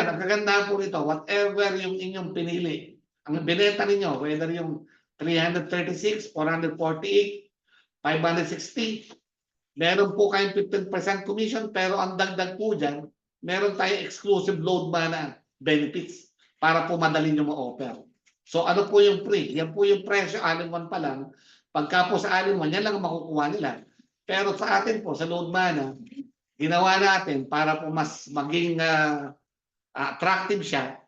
Ang kagandahan po nito, whatever yung inyong pinili, ang binenta ninyo, whether yung 336, 448, 560, meron po kayong 15% commission, pero ang dagdag po dyan, meron tayong exclusive load mana benefits para po madali nyo ma-offer. So ano po yung free? Yan po yung presyo, all-in-one pa lang. Pagka po sa all-in-one, yan lang ang makukuha nila. Pero sa atin po, sa load mana, ginawa natin para po mas maging attractive siya.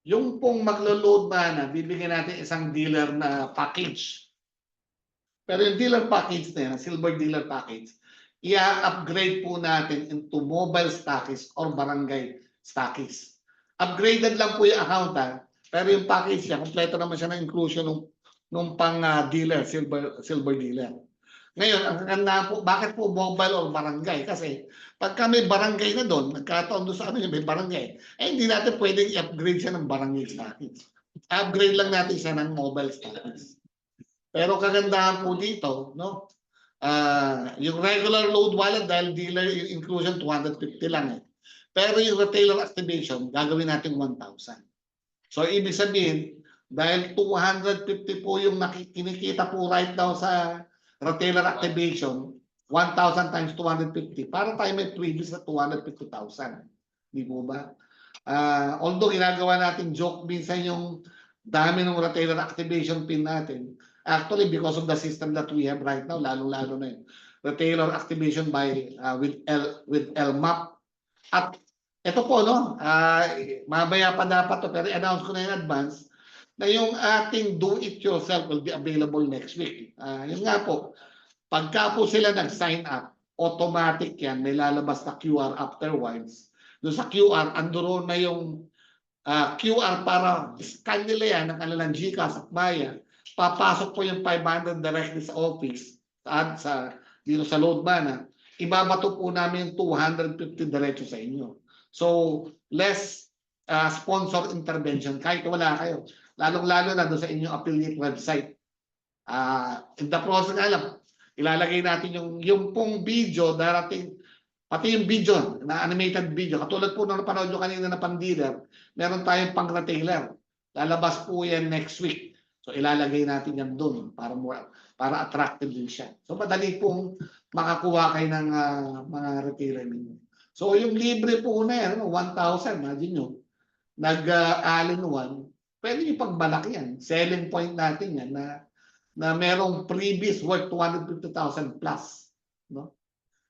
Yung pong maglo-load mana, bibigyan natin isang dealer na package. Pero yung dealer package na yan, silver dealer package, i-upgrade po natin into mobile stockists or barangay stockists. Upgraded lang po yung account pero yung package niya, kompleto naman siya ng inclusion nung pang dealer, silver dealer. Ngayon, ang kaganda po, bakit po mobile or barangay? Kasi pagka may barangay na doon, nagkataon doon sa ano yung may barangay, hindi natin pwedeng i-upgrade siya ng barangay stockists. Upgrade lang natin siya ng mobile stockists. Pero kagandahan po dito, no? Yung regular load wallet dahil dealer inclusion 250 lang Pero yung retailer activation, gagawin natin 1,000. So ibig sabihin, dahil 250 po yung kinikita po right now sa retailer activation, 1,000 times 250, para tayo may previous na 250,000. Di po ba? Although ginagawa natin joke minsan yung dami ng retailer activation pin natin, actually because of the system that we have right now, lalo-lalo na yun. Retailer activation by with LMAP. At ito po, no, mamaya pa dapat to, pero announce ko na in advance na yung ating do-it-yourself will be available next week. Yun nga po, pagka po sila nag-sign up, automatic yan, may lalabas na QR afterwards. Doon sa QR, anduro na yung QR para scan nila yan ng kanilang GCash at Maya. Papasok po yung 500 directly sa office dito sa load mana. Ibabato po namin yung 250 diretso sa inyo. So, less sponsor intervention kahit wala kayo. Lalong-lalo na doon sa inyong affiliate website. In the process nga lang, ilalagay natin yung pong video darating, pati yung video, na animated video. Katulad po ng napanood nyo kanina na pang-dealer, meron tayong pang-retailer. Lalabas po yan next week. So ilalagay natin yan doon para attractive din siya. So madali pong makakuha kayo ng mga retailer ninyo. So yung libre po na yan, 1,000, imagine nyo, nag-all-in-one, pwede nyo pagbalaki yan. Selling point natin yan na merong previous worth 250,000 plus. No?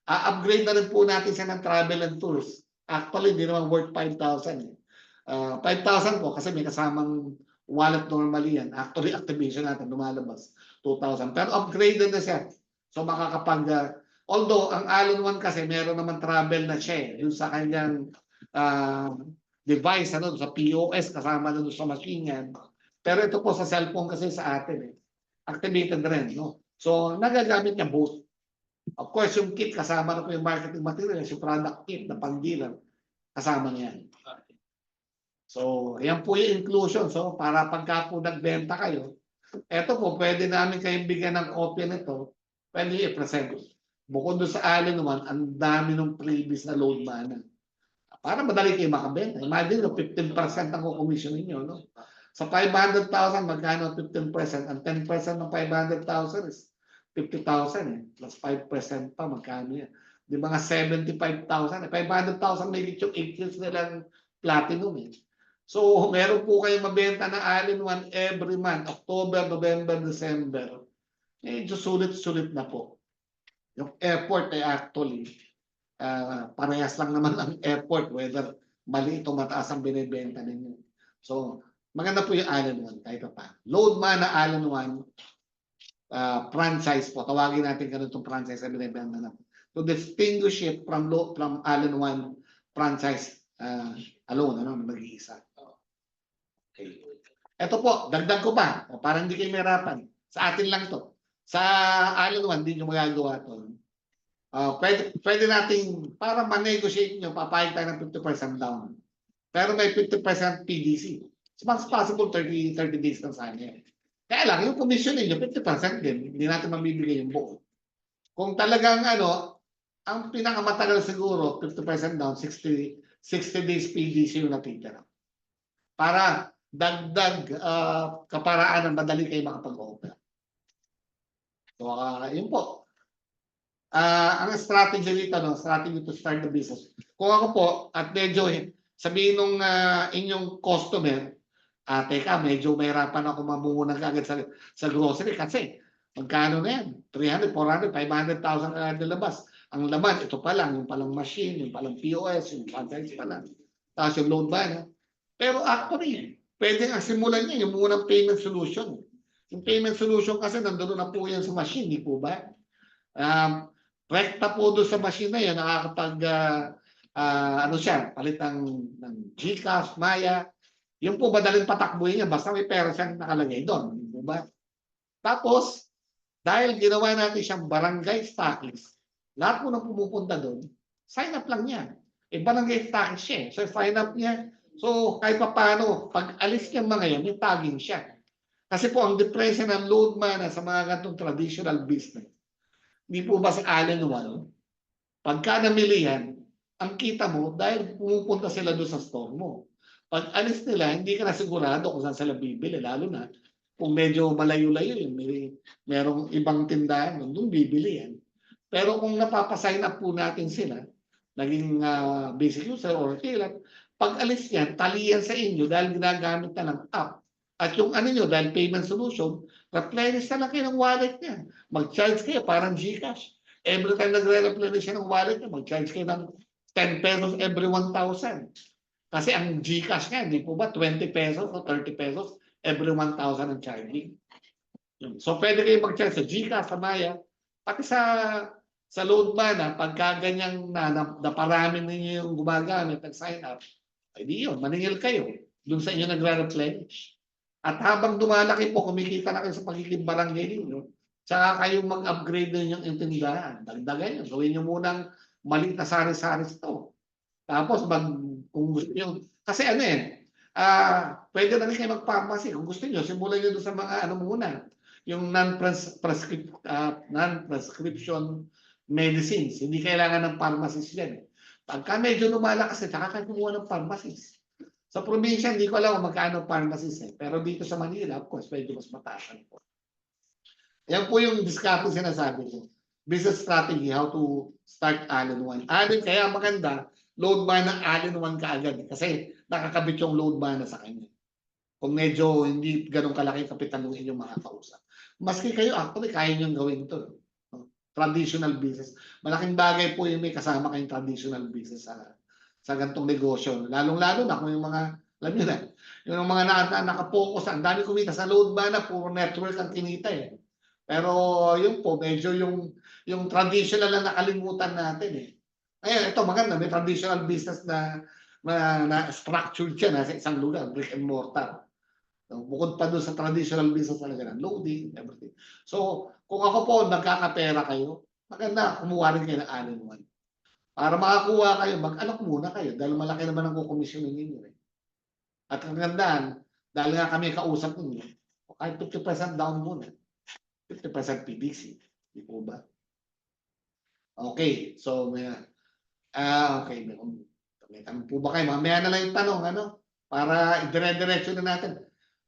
Upgrade na rin po natin siya ng travel and tours. Actually, hindi naman worth 5,000. 5,000 po kasi may kasamang wallet normally yan. Actually, activation natin lumalabas 2,000. Pero upgraded na siya. So although ang all-in-one kasi meron naman travel na siya yung sa kanyang device, sa POS, kasama na doon sa machine yan. Pero ito po sa cellphone kasi sa atin activated rin. No? So nagagamit niya both. Of course, yung kit kasama na po yung marketing materials, yung product kit na pang-dealer, kasama niyan. So, ayan po yung inclusion. So, para pagka po nagbenta kayo, eto po, pwede namin kayong bigyan ng kopya nito, pwede i-present. Bukod doon sa all-in-one, ang dami ng previous na load mana. Para madali kayo makabenta. Imagine, 15% ang kukomisyon ninyo. No? Sa 500,000, magkano 15%? Ang 10% ng 500,000 is 50,000 plus 5% pa, magkano yan? Di mga 75,000. 500,000 may yung 8 years nilang platinum So, meron po kayong mabenta na all-in-one every month, October, November, December. Medyo sulit-sulit na po. Yung effort actually, parehas lang naman ang effort, whether maliit o mataas ang binibenta ninyo. So, maganda po yung all-in-one, kahit pa. Load mana all-in-one, franchise po. Tawagin natin ganitong franchise na binibenta natin. To distinguish it from all-in-one franchise alone, nag-iisa. Okay. Ito po, dagdag ko pa, para hindi kayo mahirapan. Sa atin lang to. Sa all-in-one, hindi nyo magagawa to. Pwede natin, para ma-negotiate nyo, papayag tayo ng 50% down. Pero may 50% PDC. As much as possible, 30 days na sa akin. Kaya lang, yung commission ninyo, 50% din. Hindi natin mamibigay yung buo. Kung talagang ang pinakamatagal siguro, 50% down, 60 60 days PDC yung natitira. Para dagdag kaparaan ng madali kayo makapag-offer. So, yun po. Ang strategy dito, no, strategy to start the business. Kung ako po, at medyo sabihin nung inyong customer, teka, medyo mahirapan ako mamunang agad sa grocery kasi magkano na yan? 300, 400, 500,000 na nilabas. Ang laman, ito pa lang, yung palang machine, yung palang POS, yung franchise pa lang. Tapos yung load ban. Pero actually, pwede ang simulan niya yung munang payment solution. Yung payment solution kasi nandoon na po yan sa machine, di po ba? Rekta po doon sa machine na yan, nakakapag, ano siya, palit ng GCash, Maya. Yung po madaling patakbuhin niya, basta may pera siyang nakalagay doon. Di po ba? Tapos, dahil ginawa natin siyang barangay stockist, lahat po nang pumupunta doon, sign up lang niya. Barangay stockist siya. So, sign up niya. So, kahit pa paano, pag alis niya mga yan, may tagging siya. Kasi po, ang depression ng load mana sa mga ganitong traditional business, hindi po ba sa all-in-one? Pagka namili yan, ang kita mo, dahil pumupunta sila doon sa store mo. Pag alis nila, hindi ka na sigurado kung saan sila bibili, lalo na kung medyo malayo-layo yun, merong ibang tindahan doon bibili yan. Pero kung napapasign up po natin sila, naging basic user or retailer, pag alis yan, taliyan sa inyo dahil ginagamit na ng app. At yung ano nyo, dahil payment solution, replenish na lang kayo ng wallet niya. Mag-charge kayo parang GCash. Every time nagre-replenish siya ng wallet niya, mag-charge kayo ng 10 pesos every 1,000. Kasi ang GCash nga, hindi po ba 20 pesos o 30 pesos every 1,000 ang charging. So pwede kayo mag-charge sa GCash, sa Maya, pati sa load mana, pagka ganyang naparami ninyo yung gumagamit, nag-sign up, ay di yun, maningil kayo dun sa inyo nagre-replenish. At habang dumalaki po, kumikita na kayo sa pagiging barangay ninyo, tsaka kayong mag-upgrade din yung tindahan. Dagdagan nyo, gawin nyo munang maliit na sari-sari ito. Tapos, kung gusto nyo, kasi ano pwede na rin kayo mag-pharmacy. Kung gusto nyo, simulan nyo doon sa mga ano muna, yung non-prescription medicines. Hindi kailangan ng pharmacist yan. Pagka medyo lumalakas, tsaka kayo kumuha ng pharmacist. Sa probinsya, hindi ko alam kung magkano pharmacist Pero dito sa Manila, of course, medyo mas mataas po. Yan po yung discount sinasabi ko. Business strategy, how to start all-in-one. Kaya maganda, load mana all-in-one kaagad. Kasi nakakabit yung load mana sa kanya. Kung medyo hindi ganun kalaki kapital ng inyong makakausap. Maski kayo, actually, kaya nyo gawin ito. Traditional business. Malaking bagay po yung may kasama kayong traditional business sa ganitong negosyo. Lalong-lalo na kung yung mga, alam nyo na, yung mga nakapokus, ang dami kumita sa load mana, puro network ang kinita Pero yun po, medyo yung traditional na nakalimutan natin Ngayon, ito maganda, may traditional business na structured siya sa isang lugar, brick and mortar. So, bukod pa doon sa traditional business talaga ng loading, everything. So, kung ako po, nagkakapera kayo, maganda, kumuha rin kayo ng all-in-one. Para makakuha kayo, mag-alok muna kayo dahil malaki naman ang kukomisyonin ninyo At ang gandaan, dahil nga kami kausap ninyo, kahit 50% down muna, 50% PBC. Di po ba? Okay, so okay. May tanong po ba kayo? Mamaya na lang yung tanong, para dire-diretso na natin.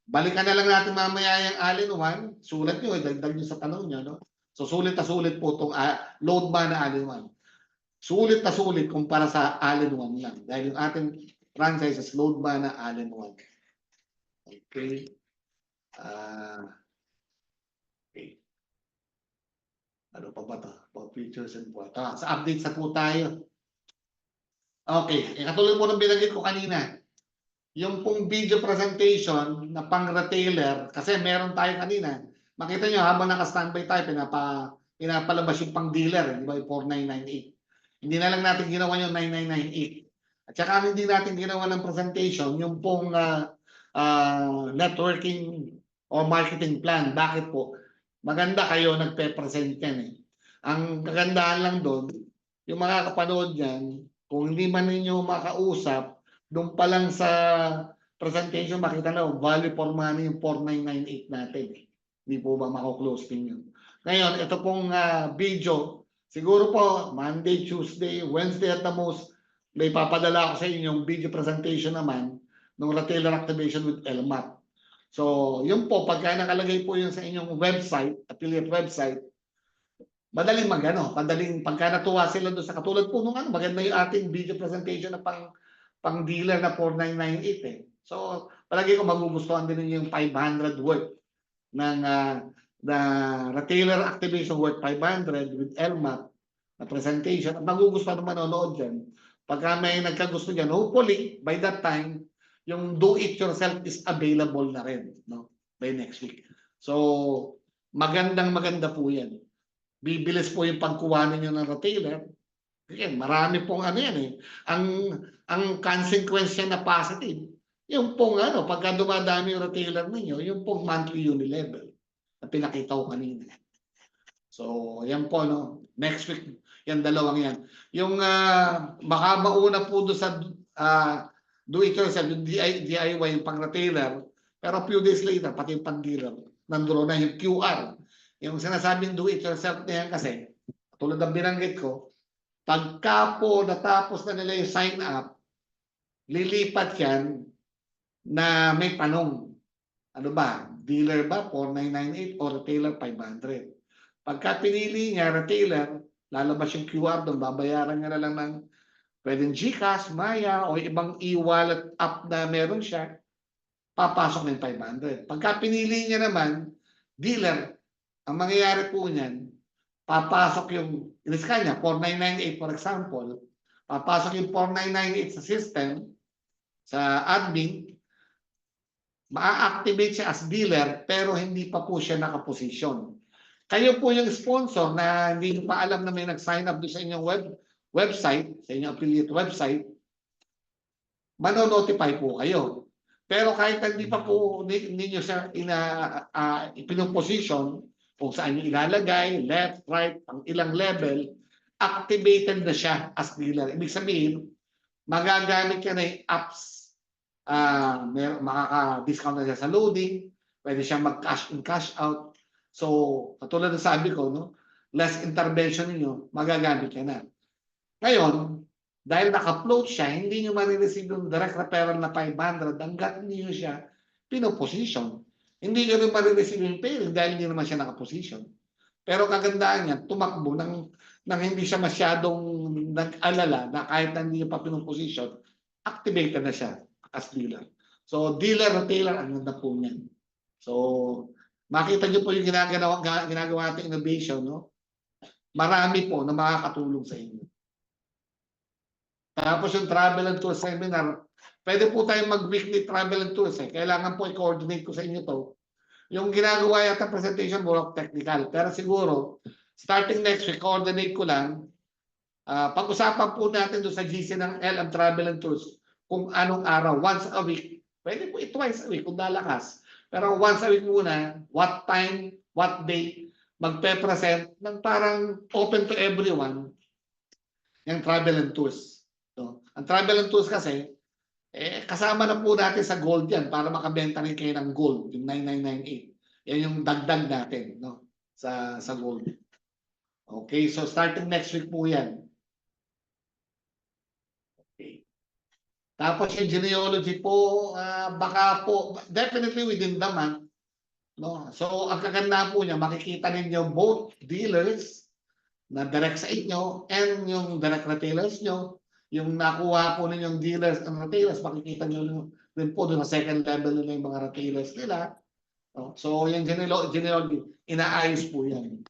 Balikan na lang natin mamaya yung all-in-one. Sulat nyo, dagdag nyo sa tanong nyo, So, sulit na sulit po itong load mana all-in-one. Sulit na sulit kumpara sa all-in-one lang. Dahil yung ating franchise is load mana all-in-one. Okay. Okay. Ano pa ba ito? Features and what? Sa updates na po tayo. Okay. Katulad po ng binanggit ko kanina. Yung pong video presentation na pang-retailer, kasi meron tayo kanina. Makita nyo, habang naka-standby tayo, pinapalabas yung pang-dealer. Di ba? 4998. Hindi na lang natin ginawa yung 9998. At saka hindi natin ginawa ng presentation, yung pong networking o marketing plan. Bakit po? Maganda kayo nagpe-present yan Ang kagandahan lang doon, yung mga kapanood yan, kung hindi man ninyo makausap, doon pa lang sa presentation, makita na, value for money yung 4998 natin. Hindi po ba mako-close yun? Ngayon, ito pong video, siguro po, Monday, Tuesday, Wednesday at the most, may papadala ako sa inyo yung video presentation naman ng retailer activation with LMAP. So, yun po, pagka nakalagay po yun sa inyong website, affiliate website, madaling madaling pagka natuwa sila doon sa katulad po nung maganda yung ating video presentation na pang dealer na 4998 eh. So, palagi ko magugustuhan din niyo yung 500 worth ng the retailer activation worth 500 with LMAP na presentation. At magugustuhan ng manonood dyan. Pagka may nagkagusto dyan, hopefully, by that time, yung do-it-yourself is available na rin, no? By next week. So, maganda po yan. Bibilis po yung pagkuha ninyo ng retailer. Again, marami pong yan eh. Ang consequence na positive, yung pong pagka dumadami yung retailer ninyo, yung pong monthly unit level na pinakita ko kanina. So, yan po, no? Next week, yan dalawang yan. Yung baka mauna po doon sa do-it-yourself, yung DIY, yung pang-retailer, pero few days later, pati yung pang-dealer, nandoon na yung QR. Yung sinasabing do-it-yourself na yan kasi, tulad ng binanggit ko, pagka po natapos na nila yung sign up, lilipat yan na may tanong. Ano ba? Dealer ba? 4998 o retailer 500? Pagka pinili niya, retailer, lalabas yung QR doon, babayaran niya na lang ng pwedeng GCash, Maya, o ibang e-wallet app na meron siya, papasok ng 500. Pagka pinili niya naman, dealer, ang mangyayari po niyan, papasok yung, in-scan niya, 4998 for example, papasok yung 4998 sa system, sa admin, ma-activate siya as dealer, pero hindi pa po siya nakaposisyon. Kayo po yung sponsor na hindi nyo pa alam na may nag-sign up doon sa inyong website, sa inyong affiliate website, mano-notify po kayo. Pero kahit hindi pa po ninyo siya ipinoposition kung saan nyo ilalagay, left, right, ang ilang level, activated na siya as dealer. Ibig sabihin, magagamit ka na yung apps, makaka-discount na siya sa loading, pwede siya mag-cash in, cash out. So, katulad ng sabi ko, no, less intervention niyo, magagamit ka na. Ngayon, dahil naka-float siya, hindi nyo marireceive yung direct referral na 500 hanggat hindi nyo siya pinoposition. Hindi nyo rin marireceive yung payment dahil hindi naman siya nakaposition. Pero kagandaan niya, tumakbo nang hindi siya masyadong nag-alala na kahit na hindi nyo pa pinoposition, activated na siya as dealer. So, dealer, retailer, ang ganda po niyan. So, makita nyo po yung ginagawa natin innovation, no? Marami po na makakatulong sa inyo. Tapos yung travel and tour seminar, pwede po tayong mag-weekly travel and tours eh. Kailangan po i-coordinate ko sa inyo to. Yung ginagawa yata presentation, more of technical. Pero siguro, starting next week, coordinate ko lang. Pag-usapan po natin doon sa GC ng LM Travel and Tours kung anong araw, once a week. Pwede po twice a week kung dalakas. Pero once a week muna, what time, what date, magpe-present ng parang open to everyone yung travel and tours. So, ang travel and tours kasi, kasama na po natin sa gold yan para makabenta rin kayo ng gold, yung 9998. Yan yung dagdag natin, no? Sa gold. Okay, so starting next week po yan. Okay. Tapos yung genealogy po, baka po, definitely within the month, no? So, ang kaganda po niya, makikita ninyo both dealers na direct sa inyo and yung direct retailers nyo. Yung nakuha po ninyong dealers and retailers, makikita nyo rin po doon sa second level nila yung mga retailers nila. So, yung genealogy, inaayos po yan.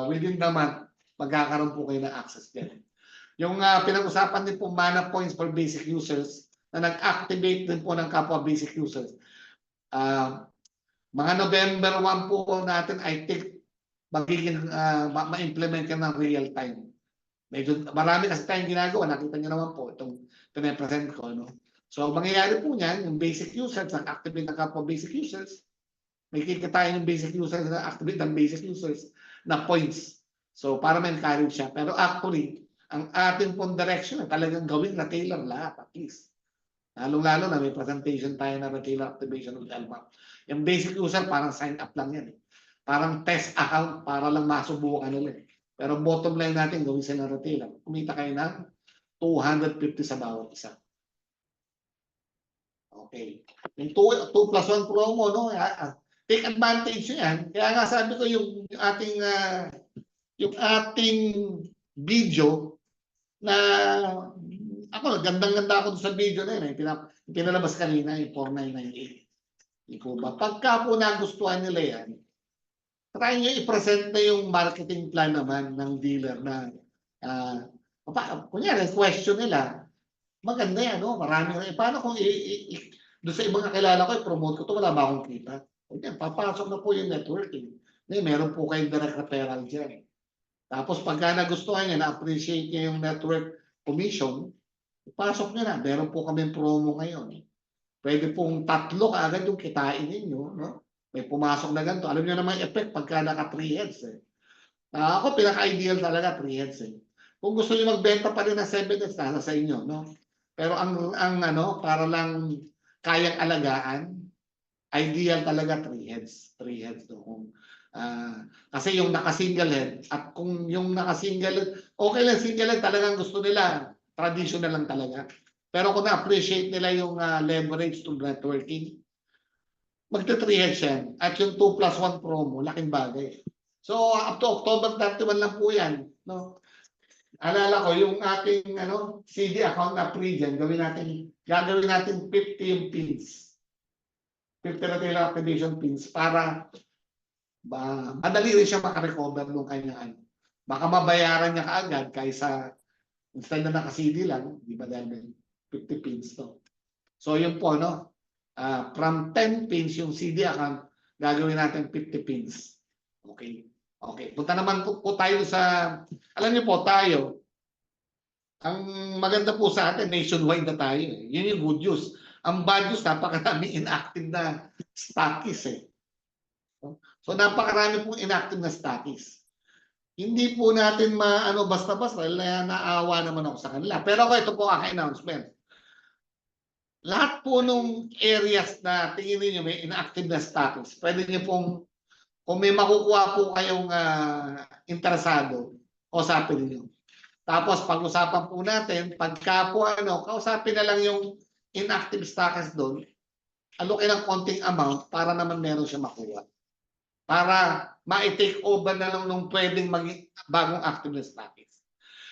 Within the month, magkakaroon po kayo ng access din. Yung pinag-usapan din po mana points for basic users na nag-activate din po ng kapwa basic users. Mga November 1 po natin, I think, magiging ma-implement yan ng real time. Medyo marami kasi tayong ginagawa, nakita niyo naman po itong pinapresent ko, no? So, mangyayari po niyan, yung basic users, nag-activate ng kapwa basic users, may kikita yung basic users na activate ng basic users na points. So, para ma-encourage siya. Pero actually, ang ating pong direction na talagang gawin retailer lahat, at least. Lalong-lalo na may presentation tayo na retailer activation with LMAP. Yung basic user, parang sign up lang yan. Parang test account para lang masubukan nila. Pero bottom line natin, gawin sila retailer. Kumita kayo ng 250 sa bawat isa. Okay. Yung 2+1 promo, no? Take advantage nyo yan. Kaya nga sabi ko yung ating video na ako, gandang-ganda ako sa video na yun. Pinalabas kanina yung 4998. Di po ba? Pagka po nagustuhan nila yan, try nyo i-present na yung marketing plan naman ng dealer na kunyari, question nila, maganda yan, no? Marami na. Paano kung doon sa ibang kakilala ko, i-promote ko ito, wala ba akong kita? O yan, papasok na po yung networking. Meron po kayong direct referral dyan. Tapos pagka nagustuhan niya, na-appreciate niya yung network commission, pasok niya na. Meron po kami promo ngayon. Pwede pong 3 kaagad yung kitain ninyo, no? May pumasok na ganito. Alam niyo naman yung effect pagka naka 3 heads. Ako, pinaka-ideal talaga 3 heads. Kung gusto niyo magbenta pa rin ng 7 heads, nasa sa inyo, no? Pero para lang kayang alagaan, ideal talaga 3 heads. 3 heads. No? Kasi yung naka-single head, at kung yung naka-single head, okay lang single head, talagang gusto nila, traditional lang talaga. Pero kung na-appreciate nila yung leverage to networking, magta-3 heads yan. At yung 2+1 promo, laking bagay. So, up to October 31 lang po yan. No? Alala ko, yung ating CD account na free dyan, gagawin natin 50 yung pins. 50 na tayo activation pins para madali rin siya makarecover nung kanyang baka mabayaran niya kaagad kaysa instead na naka-CD lang, di ba dahil 50 pins to. So yun po, no? From 10 pins yung CD account, gagawin natin 50 pins. Okay. Okay. Punta naman po tayo alam niyo po tayo, ang maganda po sa atin, nationwide na tayo. Yun yung good news. Ang bad news, napakarami inactive na stockies . So napakarami pong inactive na stockies. Hindi po natin basta-basta, naawa naman ako sa kanila. Pero ito po ang announcement. Lahat po nung areas na tingin niyo may inactive na stockies, pwede niyo pong, kung may makukuha po kayong interesado, kausapin niyo. Tapos pag-usapan po natin, pagka po kausapin na lang yung inactive stockies doon, alokin ng konting amount para naman meron siya makuha. Para ma-take over na lang nung pwedeng maging bagong active na stockies.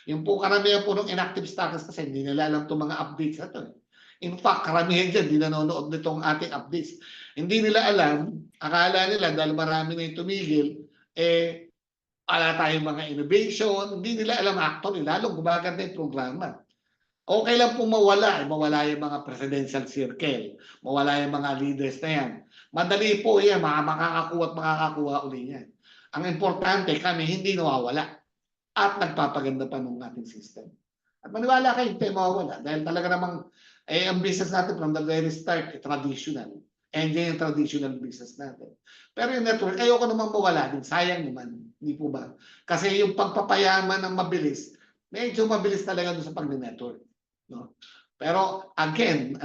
Yung po karamihan po ng inactive stockies kasi hindi nila alam itong mga updates na ito. In fact, karamihan dyan, hindi nanonood nitong ating updates. Hindi nila alam, akala nila dahil marami na yung tumigil, wala tayong mga innovation, hindi nila alam actually, lalong gumaganda yung programa. Okay lang po mawala yung mga presidential circle, mawala yung mga leaders na yan. Madali po yan, makakakuha uli yan. Ang importante, kami hindi nawawala at nagpapaganda pa ng ating system. At maniwala kayo, hindi mawawala dahil talaga namang ang business natin from the very start, traditional. And yan yung traditional business natin. Pero yung network, ayoko namang mawala din. Sayang naman. Hindi po ba? Kasi yung pagpapayaman ng mabilis, medyo mabilis talaga doon sa pag-network. No? Pero again,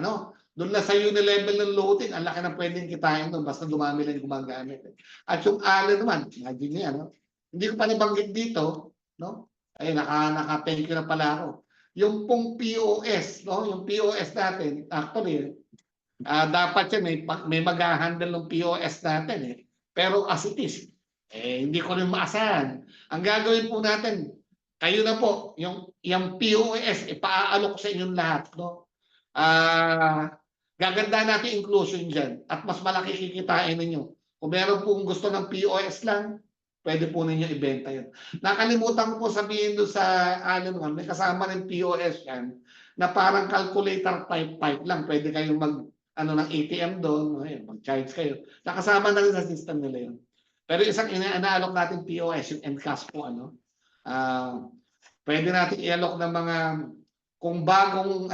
doon na sa level ng loading, ang laki na pwedeng kitain doon basta dumami lang yung gumagamit. At yung allen naman, imagine niya, hindi ko pa nabanggit dito, no? Ay, naka-thank you na pala ako. Yung pong POS, no? Yung POS natin, actually, dapat yan, may mag-handle ng POS natin . Pero as it is, hindi ko rin maasahan. Ang gagawin po natin, kayo na po, yung POS, ipaalok sa inyong lahat. No? Gaganda natin inclusion dyan at mas malaki kikitain ninyo. Kung meron pong gusto ng POS lang, pwede po ninyo ibenta yun. Nakalimutan ko po sabihin doon sa may kasama ng POS yan na parang calculator type lang. Pwede kayong ng ATM doon, mag-charge kayo. Nakasama na rin sa system nila yun. Pero isang inaalok natin POS, yung Encash po, pwede natin i-alok ng mga, kung bagong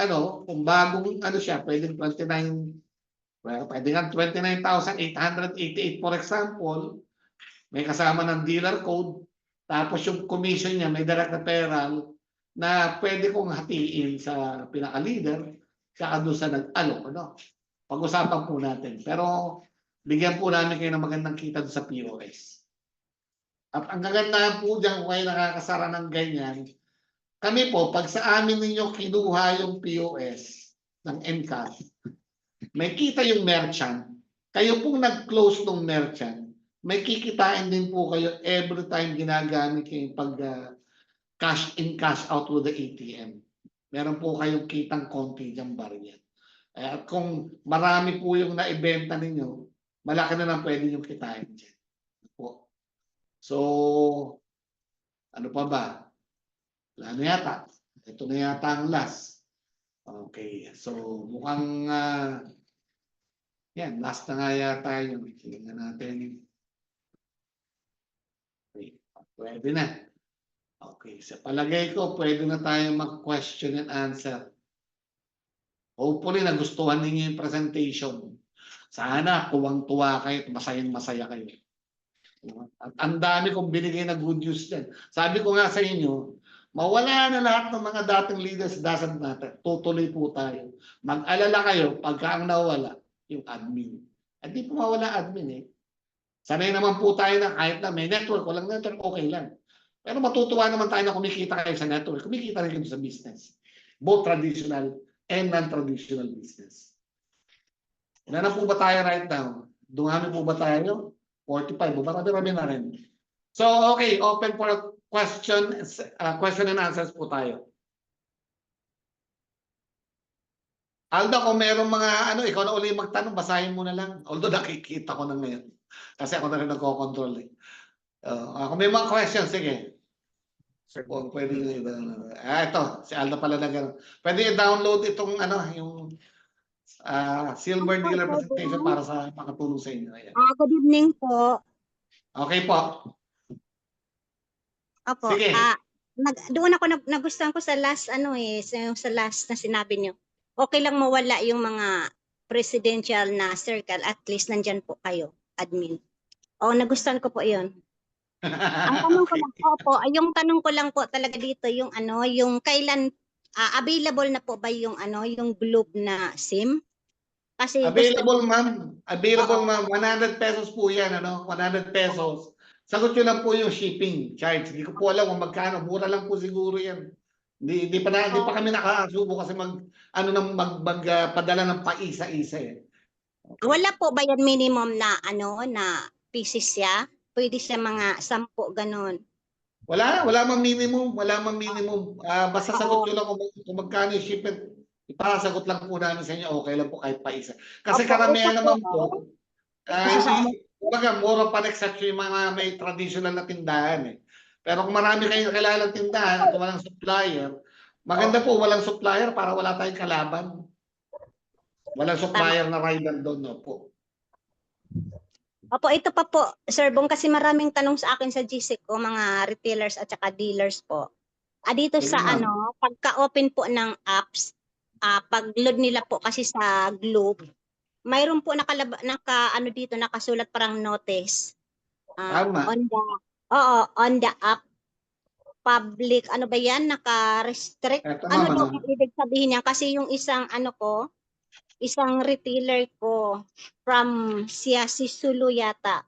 siya, pwede 29,888 for example, may kasama ng dealer code, tapos yung commission niya, may direct referral, na pwede kong hatiin sa pinaka-leader, saka doon sa nag-alok, Pag-usapan po natin. Pero bigyan po namin kayo ng magandang kita doon sa POS. At ang kagandahan po dyan kung kayo nakakasara ng ganyan, Kami po, pag sa amin ninyo kinuha yung POS ng NCAS, may kita yung merchant, kayo pong nag-close ng merchant, may kikitain din po kayo every time ginagamit yung pag cash in, cash out through the ATM. Meron po kayong kitang konti dyan barya. At kung marami po yung naibenta ninyo, malaki na lang pwede yung kitain dyan. Po. So, ano pa ba? Wala na yata. Ito na yata ang last. Okay. So, mukhang yan, last na nga yata yun. Tingnan natin. Okay. Pwede na. Okay. Sa palagay ko, pwede na tayo mag-question and answer. Hopefully, nagustuhan ninyo yung presentation. Sana, tuwang-tuwa kayo at masayang-masaya kayo. At ang dami kong binigay na good news dyan. Sabi ko nga sa inyo, mawala na lahat ng mga dating leaders, doesn't matter. Tutuloy po tayo. Mag-alala kayo pagka ang nawala, yung admin. At di po mawala admin eh. Sanay naman po tayo na kahit na may network, walang network, okay lang. Pero matutuwa naman tayo na kumikita kayo sa network. Kumikita rin kayo sa business. Both traditional and non-traditional business. Ilan na po ba tayo right now? Dumami po ba tayo? 45. Marami na rin. So, okay. Open for question and answers po tayo. Aldo, kung merong mga ikaw na uli magtanong, basahin mo na lang. Although nakikita ko na ngayon. Kasi ako na rin nagko-control eh. Kung may mga questions, sige. Kung pwede ito, si Aldo pala na gano'n. Pwede i-download itong yung silver dealer presentation para sa makatulong sa inyo. Ayan. Good evening po. Okay po. Opo. Sige. Doon ako nagustuhan ko sa last sa last na sinabi niyo. Okay lang mawala yung mga presidential na circle, at least nandyan po kayo, admin. Nagustuhan ko po 'yon. Ang tanong ko lang yung tanong ko lang po talaga dito yung yung kailan available na po ba yung yung Globe na SIM? Kasi available ma'am. Available ma'am. 100 pesos po 'yan 100 pesos. Sagot ko lang po yung shipping charge. Hindi ko po alam kung magkano. Mura lang po siguro 'yan. Hindi pa kami nakasubo kasi magpadala ng paisa-isa eh. Okay. Wala po ba yan minimum na na pieces siya? Pwede siya mga 10 ganun. Wala mang minimum, basta sagot ko lang kung magkano yung shipment. Ipasagot lang po namin sa inyo, okay lang po kahit pa isa. Kasi karamihan naman po, mura pa exception yung mga may traditional na tindahan eh. Pero kung marami kayong kilalang tindahan at walang supplier, maganda po walang supplier para wala tayong kalaban. Walang supplier na rival doon, no po. Opo, ito pa po, Sir Bong, kasi maraming tanong sa akin sa GC ko, mga retailers at saka dealers po. Dito sa pagka-open po ng apps, pag-load nila po kasi sa Globe, mayroon po dito nakasulat parang notice. On the app public, ba yan, naka-restrict. Daw ibig sabihin niya? Kasi yung isang isang retailer ko from si Sulu yata.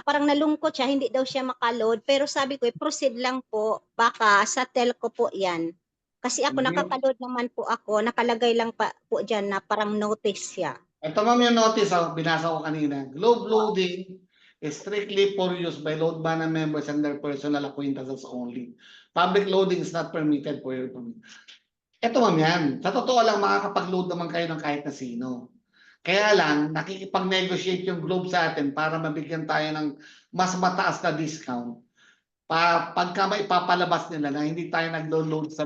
Parang nalungkot siya, hindi daw siya makaload, pero sabi ko, proceed lang po, baka sa telco po yan. Kasi ako nakakaload naman po ako, nakalagay lang pa po dyan na parang notice siya. Ito ma'am yung notice, binasa ko kanina. Globe loading is strictly for use by load banner members and their personal acquaintances only. Public loading is not permitted for your permit. Ito ma'am yan. Sa totoo lang, makakapag-load naman kayo ng kahit na sino. Kaya lang, nakikipag-negotiate yung Globe sa atin para mabigyan tayo ng mas mataas na discount. Pagka maipapalabas nila na hindi tayo nag-load sa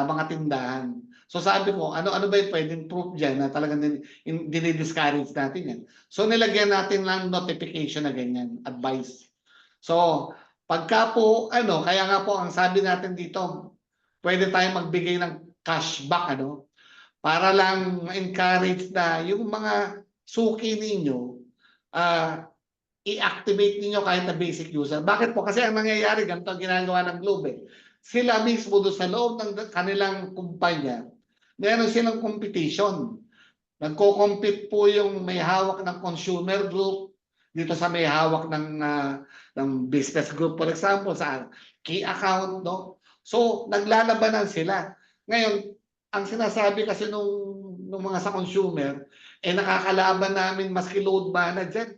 mga tindahan. So sabi ko, ano ba yung pwedeng proof dyan na talagang dinidiscourage natin yan. So nilagyan natin lang notification na ganyan, advice. So pagka po, kaya nga po ang sabi natin dito, pwede tayong magbigay ng cashback, para lang ma-encourage na yung mga suki ninyo, i-activate ninyo kahit na basic user. Bakit po? Kasi ang nangyayari, ganito ang ginagawa ng Globe eh. Sila mismo doon sa loob ng kanilang kumpanya, meron silang competition. Nagko-compete po yung may hawak ng consumer group dito sa may hawak ng business group, for example, sa key account, So, naglalabanan sila. Ngayon, ang sinasabi kasi nung mga sa consumer, nakakalaban namin maski load manager.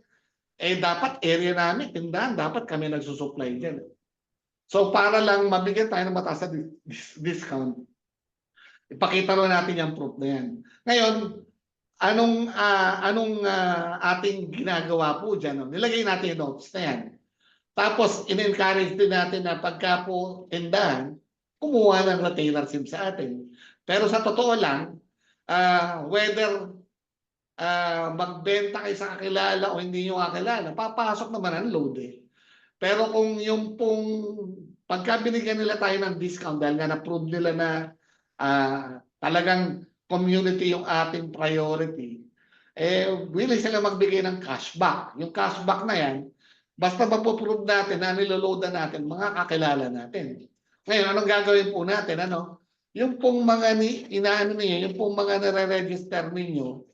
Dapat area namin, tindahan, dapat kami nagsusupply dyan. So, para lang mabigyan tayo ng mataas na discount, ipakita rin natin yung proof na yan. Ngayon, anong ating ginagawa po dyan? No? Nilagay natin yung notes na yan. Tapos, in-encourage din natin na pagka po tindahan, kumuha ng retailer SIM sa atin. Pero sa totoo lang, whether magbenta kayo sa kakilala o hindi nyo kakilala, papasok naman ang load eh. Pero kung yung pong pagka binigyan nila tayo ng discount dahil nga na-prove nila na talagang community yung ating priority, willing sila magbigay ng cashback. Yung cashback na yan, basta mapoprove natin na niloloadan natin mga kakilala natin. Ngayon, anong gagawin po natin? Yung pong mga inaano ninyo, yung pong mga nare-register ninyo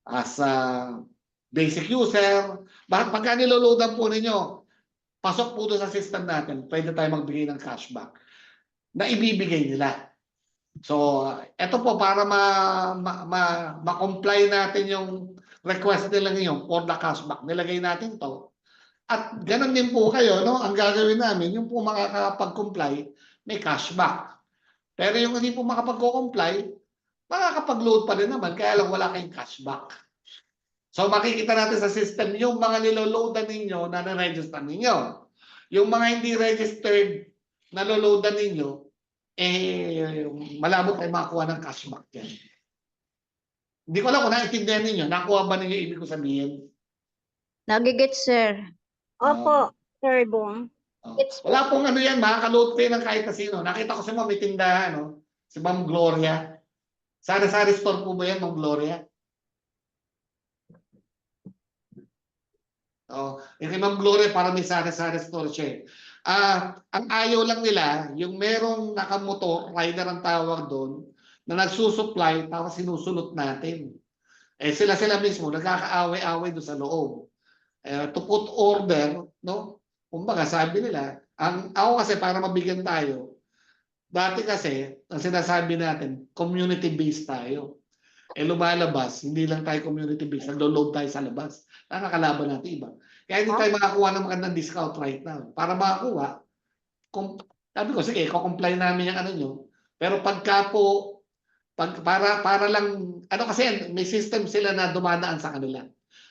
as a basic user, pagka niloloadan po ninyo, pasok po doon sa system natin, pwede tayo magbigay ng cashback na ibibigay nila. So, ito po para ma-comply natin yung request nila ngayon for the cashback. Nilagay natin to. At ganun din po kayo, no? Ang gagawin namin, yung po makakapag-comply, may cashback. Pero yung hindi po makapag-comply, makakapag-load pa rin naman, kaya lang wala kayong cashback. So makikita natin sa system yung mga niloloadan ninyo na na-register ninyo. Yung mga hindi registered na loloadan ninyo, malabo kayo makakuha ng cashback yan. Hindi ko alam kung naintindihan ninyo. Nakuha ba ninyo ibig ko sabihin? Nagigit, sir. Opo, Sir Bong. Wala pong ano yan, makaka-load kayo ng kahit kasino. Nakita ko si Ma'am may tindahan, no? Si Ma'am Gloria. Sari-sari store po ba yan, Ma'am Gloria? Yung kay Ma'am Gloria, para may sari-sari store siya. Ang ayaw lang nila, yung merong nakamotor, rider ang tawag doon, na nagsusupply, tapos sinusulot natin. Sila mismo, nagkakaaway-away doon sa loob. To put order, no? Kumbaga, sabi nila, ako kasi para mabigyan tayo, dati kasi, ang sinasabi natin, community-based tayo. Lumalabas, hindi lang tayo community-based, naglo-load tayo sa labas. Nakakalaban natin iba. Kaya hindi tayo makakuha ng magandang discount right now. Para makakuha, sabi ko, sige, comply namin yung ano nyo. Pero pagka po, para lang, kasi may system sila na dumadaan sa kanila.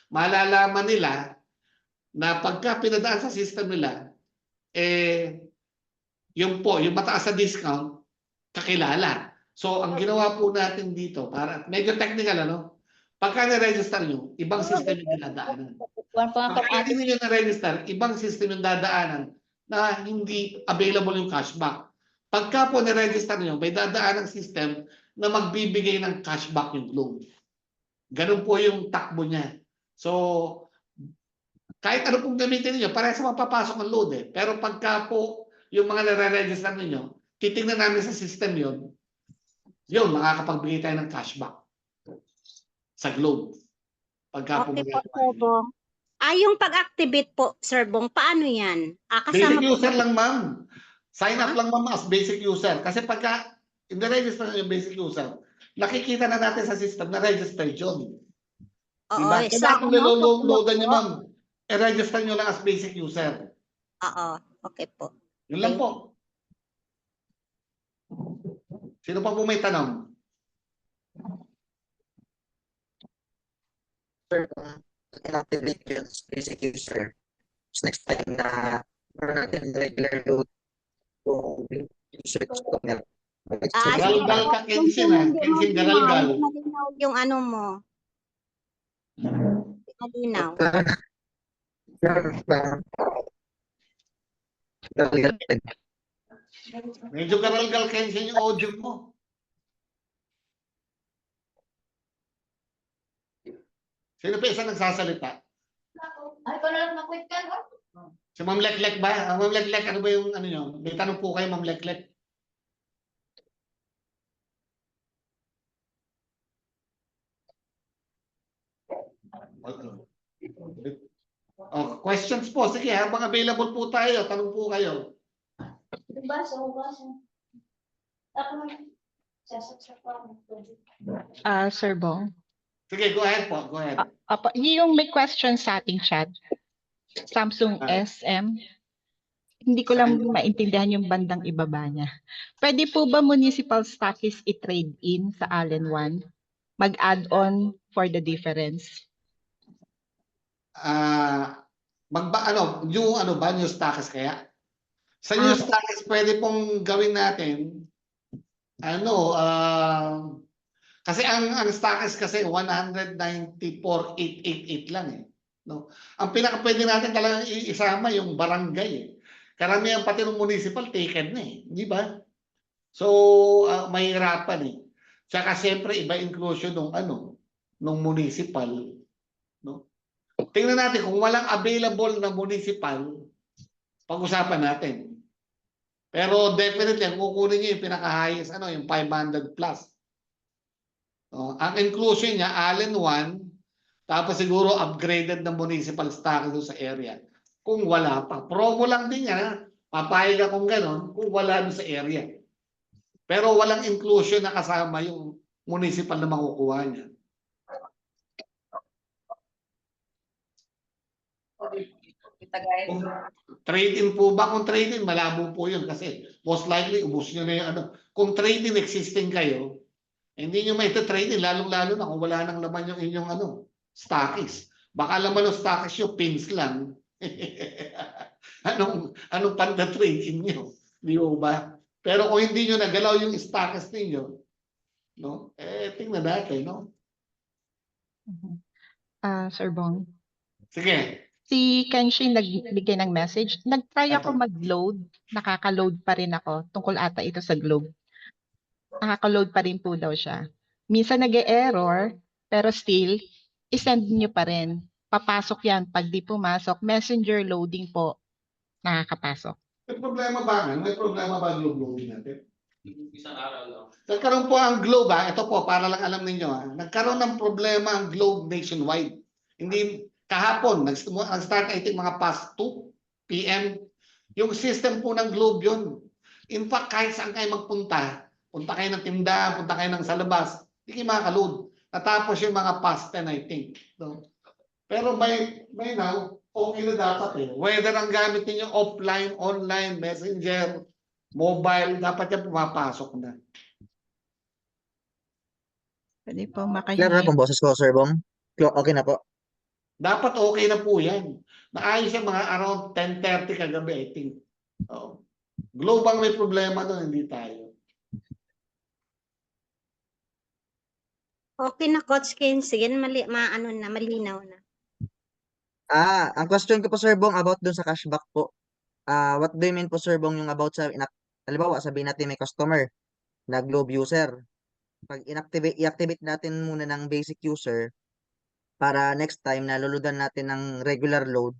Malalaman nila na pagka pinadaan sa system nila, yung mataas na discount, kakilala. So, ang ginawa po natin dito, para medyo technical, pagka na-register nyo, ibang system yung dinadaanan. Pagka hindi nyo na-register, ibang system yung dadaanan na hindi available yung cashback. Pagka po na-register nyo, may dadaan ng system na magbibigay ng cashback yung loan. Ganun po yung takbo niya. So, kahit ano pong gamitin niyo, parehas mapapasok ang load eh. Pero pagka po yung mga nare-register ninyo, titingnan namin sa system yun, makakapagbigay tayo ng cashback sa Globe. Pagka okay po, Sir Bong. Yung pag-activate po, Sir Bong, paano yan? Basic user lang, ma'am. Sign up lang, ma'am, as basic user. Kasi pagka i-register na yung basic user, nakikita na natin sa system na registered yun. Diba? Kaya kung niloloadan nyo, ma'am, i-register nyo lang as basic user. Okay po. Yun lang po. Sino pa po may tanong? Sir, inactivate yun as basic user. Next time na meron natin regular load kung user ko na. Galgal ka, Kenshin, Kenshin Galgal. Malinaw yung ano mo. Malinaw. Medyo garalgal, Kenshin, yung audio mo. Sino pa isa nagsasalita? Ay, ko na lang na-quit ka, no? Si Ma'am Leklek ba? Ma'am Leklek, ano ba yung ano nyo? May tanong po kayo, Ma'am Leklek. Questions po. Sige, habang available po tayo, tanong po kayo. Baso. Ako sasaksak ko. Sir Bong. Sige, go ahead po. Go ahead. Yung may question sa ating chat, Samsung Ah. SM, hindi ko lang maintindihan yung bandang ibaba niya. Pwede po ba municipal stockist i-trade in sa Allen 1? Mag-add on for the difference? Yung new status kaya? Sa new status, pwede pong gawin natin, kasi ang status kasi 194,888 lang eh. No? Ang pinaka pwede natin talagang isama yung barangay eh. Karamihan pati ng municipal taken na eh, di ba? So, mahirapan eh. Tsaka siyempre iba inclusion nung municipal, no? Tingnan natin kung walang available na municipal, pag-usapan natin. Pero definitely ang kukunin niyo yung pinaka-highest yung 500 plus. Ang inclusion niya Allen 1, tapos siguro upgraded na municipal stock doon sa area. Kung wala pa, promo lang din yan. Papayag akong ganon kung wala doon sa area. Pero walang inclusion na kasama yung municipal na makukuha niya. Kung trade-in po ba? Kung trade-in, malabo po yun kasi most likely ubos nyo na yung Kung trade-in existing kayo, hindi nyo may trade-in, lalong-lalo na kung wala nang laman yung inyong stockings. Baka laman ng stockings yung pins lang. anong panda-trade-in nyo? Di ba? Pero kung hindi nyo nagalaw yung stockings ninyo, no? Tingnan natin, no? Sir Bong. Sige. Si Kenshin nagbigay ng message. Nag-try ako Eto. mag-load. Nakaka-load pa rin ako. Tungkol ata ito sa Globe. Nakaka-load pa rin po daw siya. Minsan nag-e-error, pero still, isend nyo pa rin. Papasok yan. Pag di pumasok, messenger loading po, nakakapasok. May problema ba? May problema ba ang globe natin? Isang araw lang. Nagkaroon po ang Globe ito po para lang alam ninyo nagkaroon ng problema ang Globe nationwide. Hindi kahapon nag-start I think mga past 2 PM yung system po ng Globe yun. In fact kahit saan kayo magpunta, punta kayo ng tindahan, punta kayo ng sa labas, hindi kayo makaka-load. Natapos yung mga past 10 I think. No? Pero by now, okay na dapat eh. Whether ang gamit niyo offline, online, messenger, mobile, dapat yan pumapasok na. Pwede po Clear na makahingi. pong boses ko, Sir Bong? Okay na po. Dapat okay na po yan. Naayos yung mga around 10:30 kagabi, I think. Global may problema doon, hindi tayo. Okay na, Coach Ken. Sige, malinaw na. Ang question ko po, Sir Bong, about dun sa cashback po. What do you mean po, Sir Bong, yung about sa, halimbawa, sabihin natin may customer na Globe user. Pag i-activate natin muna ng basic user para next time na luludan natin ng regular load,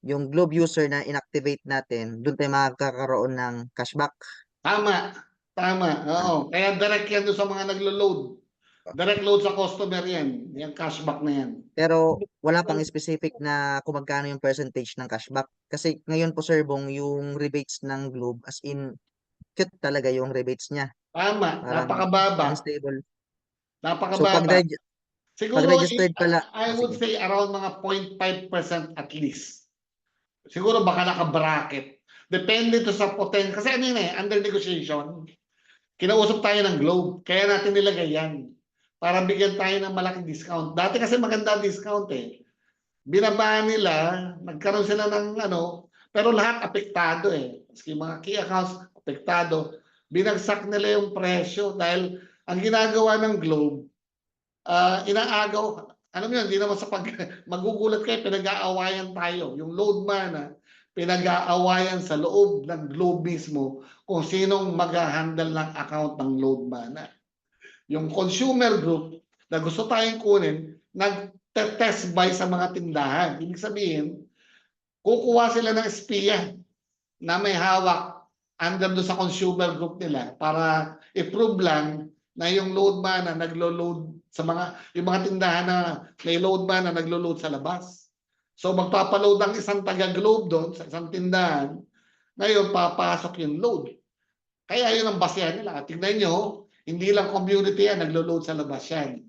yung Globe user na inactivate natin, dun tayo makakaroon ng cashback. Tama. Oo. Kaya direct yan doon sa mga naglo-load. Direct load sa customer yan. Yung cashback na yan. Pero wala pang specific na kung magkano yung percentage ng cashback. Kasi ngayon po, Sir Bong, yung rebates ng Globe, as in, cute talaga yung rebates niya. Tama. Parang Napakababa. unstable. So Napakababa. Siguro, pag-registered pala. I would Sige. say around mga 0.5% at least. Siguro baka naka-bracket. Depende to sa potential. Kasi under negotiation. Kinausap tayo ng Globe. Kaya natin nilagay yan. Para bigyan tayo ng malaking discount. Dati kasi maganda discount eh. Binabaan nila, nagkaroon sila ng pero lahat apektado eh. Maski mga key accounts, apektado. Binagsak nila yung presyo dahil ang ginagawa ng Globe, inaagaw, alam mo yun, hindi naman sa magugulat kayo, pinag-aawayan tayo. Yung load mana, pinag-aawayan sa loob ng Globe mismo kung sinong mag-handle ng account ng load mana. Yung consumer group na gusto tayong kunin, nag-test buy sa mga tindahan. Ibig sabihin, kukuha sila ng espiya na may hawak under do sa consumer group nila para i-prove lang na yung load man na naglo-load sa yung mga tindahan na may load man na naglo-load sa labas. So magpapaload ang isang taga-Globe doon sa isang tindahan, ngayon papasok yung load. Kaya yun ang basehan nila. Tingnan nyo, hindi lang community yan, naglo-load sa labas yan.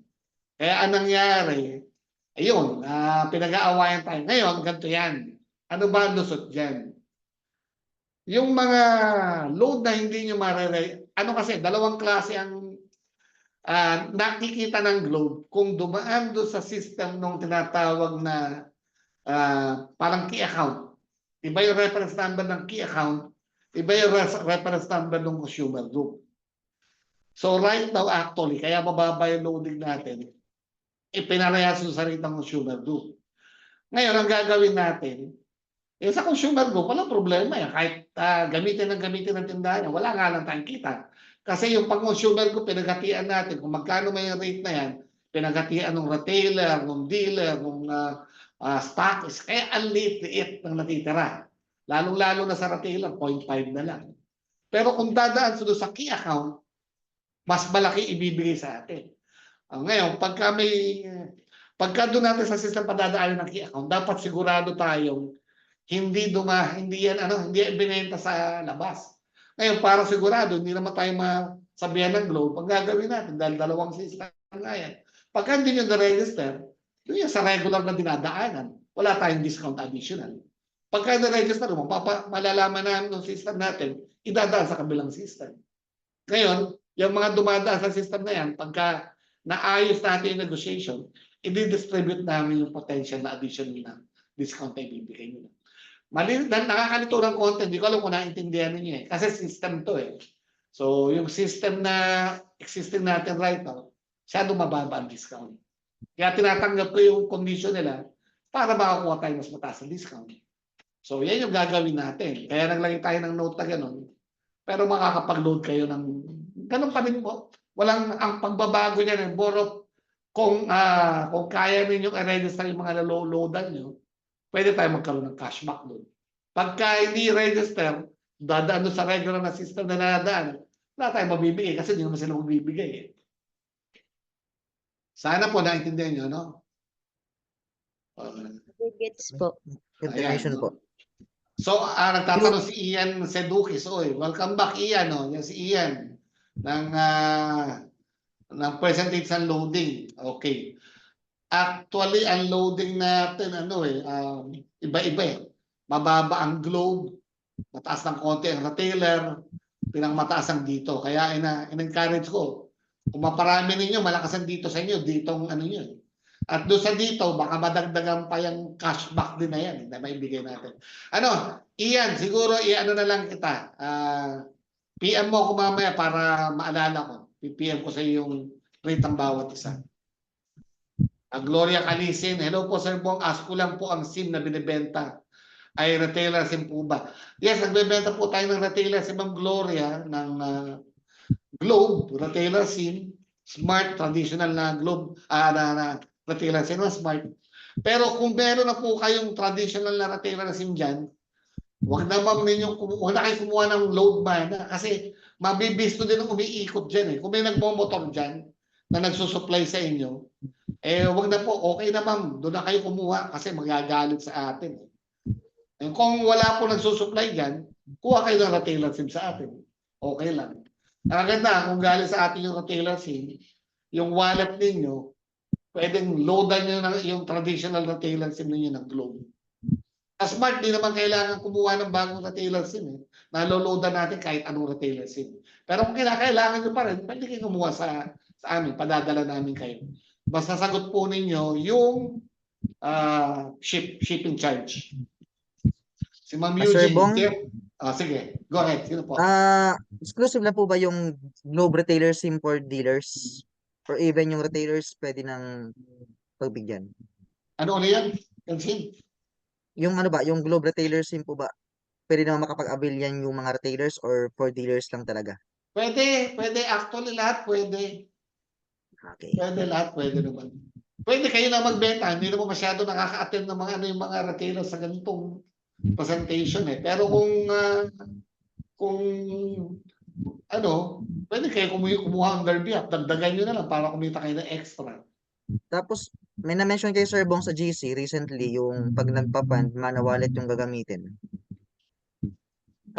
Kaya anong nangyari, ayun, pinag-aawayan tayo. Ngayon, ganito yan. Ano ba ang lusot dyan? Yung mga load na hindi nyo ano kasi, dalawang klase ang nakikita ng globe kung dumaan doon sa system nung tinatawag na parang key account. Iba yung reference number ng key account, iba yung reference number ng consumer group. So right now actually, kaya mababa yung loading natin, ipinarehas sa sarili ng consumer group. Ngayon, ang gagawin natin, sa consumer group, walang problema yan. Kahit gamitin ng tindahan, wala nga lang tayong kita. Kasi yung pang-consumer group, pinaghatian natin. Kung magkano may rate na yan, pinaghatian ng retailer, ng dealer, ng stockist. Kaya ang liit ng natitira. Lalong-lalo na sa retailer, 0.5 na lang. Pero kung dadaan sa key account, mas malaki ibibigay sa atin. Ngayon, pagka doon natin sa system padadaanan ng key account, dapat sigurado tayong hindi yan binenta sa labas. Ngayon, para sigurado, hindi naman tayo masabihan ng Globe, ang gagawin natin, dahil dalawang system nga yan. Pagka hindi nyo na-register, doon yan sa regular na dinadaanan, wala tayong discount additional. Pagka na-register mo, malalaman namin ng system natin, idadaan sa kabilang system. Ngayon, yung mga dumadaan sa system na yan, pagka naayos natin yung negotiation, i-distribute namin yung potential na additional na discount na ibibigay nyo. Nakakalito ng content, hindi ko alam kung naintindihan ninyo kasi system to So, yung system na existing natin right now, masyado mababa ang discount. Kaya tinatanggap ko yung condition nila para makakuha tayo mas mataas na discount. So, yan yung gagawin natin. Kaya naglagay tayo ng note na gano'n. Pero makakapag-load kayo ng ganun pa rin po. Ang pagbabago niyan, kung kaya ninyong i-register yung mga naloloadan nyo, pwede tayo magkaroon ng cashback doon. Pagka hindi register, dadaan doon sa regular na system na nadaan, wala tayong mabibigay kasi hindi naman sila magbibigay. Sana po naintindihan nyo, no? Gets po. Information Ayan, no? po. So, nagtatanong si Ian Sedukis. Welcome back, Ian. Yan si Ian ng percentage ng loading. Okay. Actually, ang loading natin, iba-iba Mababa ang Globe, mataas ng konti ang retailer, pinangmataas ang dito. Kaya in-encourage ko, kung maparami ninyo, malakasan dito sa inyo, ditong nyo. At doon sa dito, baka madagdagan pa yung cashback din na yan, na maibigay natin. Ian, siguro na lang kita. PM mo ako mamaya para maalala ko. PM ko sa iyo yung rate ng bawat isa. Gloria Calisin, hello po Sir Bong, ask ko lang po ang SIM na binibenta ay retailer SIM po ba? Yes, nagbebenta po tayo ng retailer si Ma'am Gloria ng Globe, retailer SIM, Smart, traditional na Globe, na retailer SIM na Smart. Pero kung meron na po kayong traditional na retailer SIM dyan, huwag na kayo kumuha ng load mana kasi mabibisto din ang umiikot dyan Kung may nagmomotor dyan na nagsusupply sa inyo, wag na po, okay na ma'am, doon na kayo kumuha kasi magagalit sa atin. Kung wala po nagsusupply dyan, kuha kayo ng retailer SIM sa atin. Okay lang. Nakaganda, kung galing sa atin yung retailer SIM, yung wallet ninyo, pwedeng loadan nyo yung traditional retailer SIM ninyo ng Globe. Sa Smart, di naman kailangan kumuha ng bagong retailer SIM. Naloloadan natin kahit anong retailer SIM. Pero kung kailangan nyo pa rin, pwede kayo kumuha sa amin, padadala namin kayo. Basta sagot po ninyo yung shipping charge. Si Ma'am Sir Eugene. Bong? Sige, go ahead. Sino po? Exclusive lang po ba yung Globe Retailer SIM for dealers? Or even yung retailers pwede nang pagbigyan? Ano yan? Kansin? Yung yung Globe Retailer SIM po ba? Pwede naman makapag-avail yan yung mga retailers or for dealers lang talaga? Pwede. Actually, lahat pwede. Okay. Pwede lahat, pwede naman. Pwede kayo na magbenta. Hindi naman masyado nakaka-attend ng yung mga retailers sa ganitong presentation Pero pwede kayo kumuha ng derby up. Dagdagan nyo na lang para kumita kayo ng extra. Tapos, may na-mention kayo Sir Bong sa GC recently yung pag nagpa-fund, mana wallet yung gagamitin.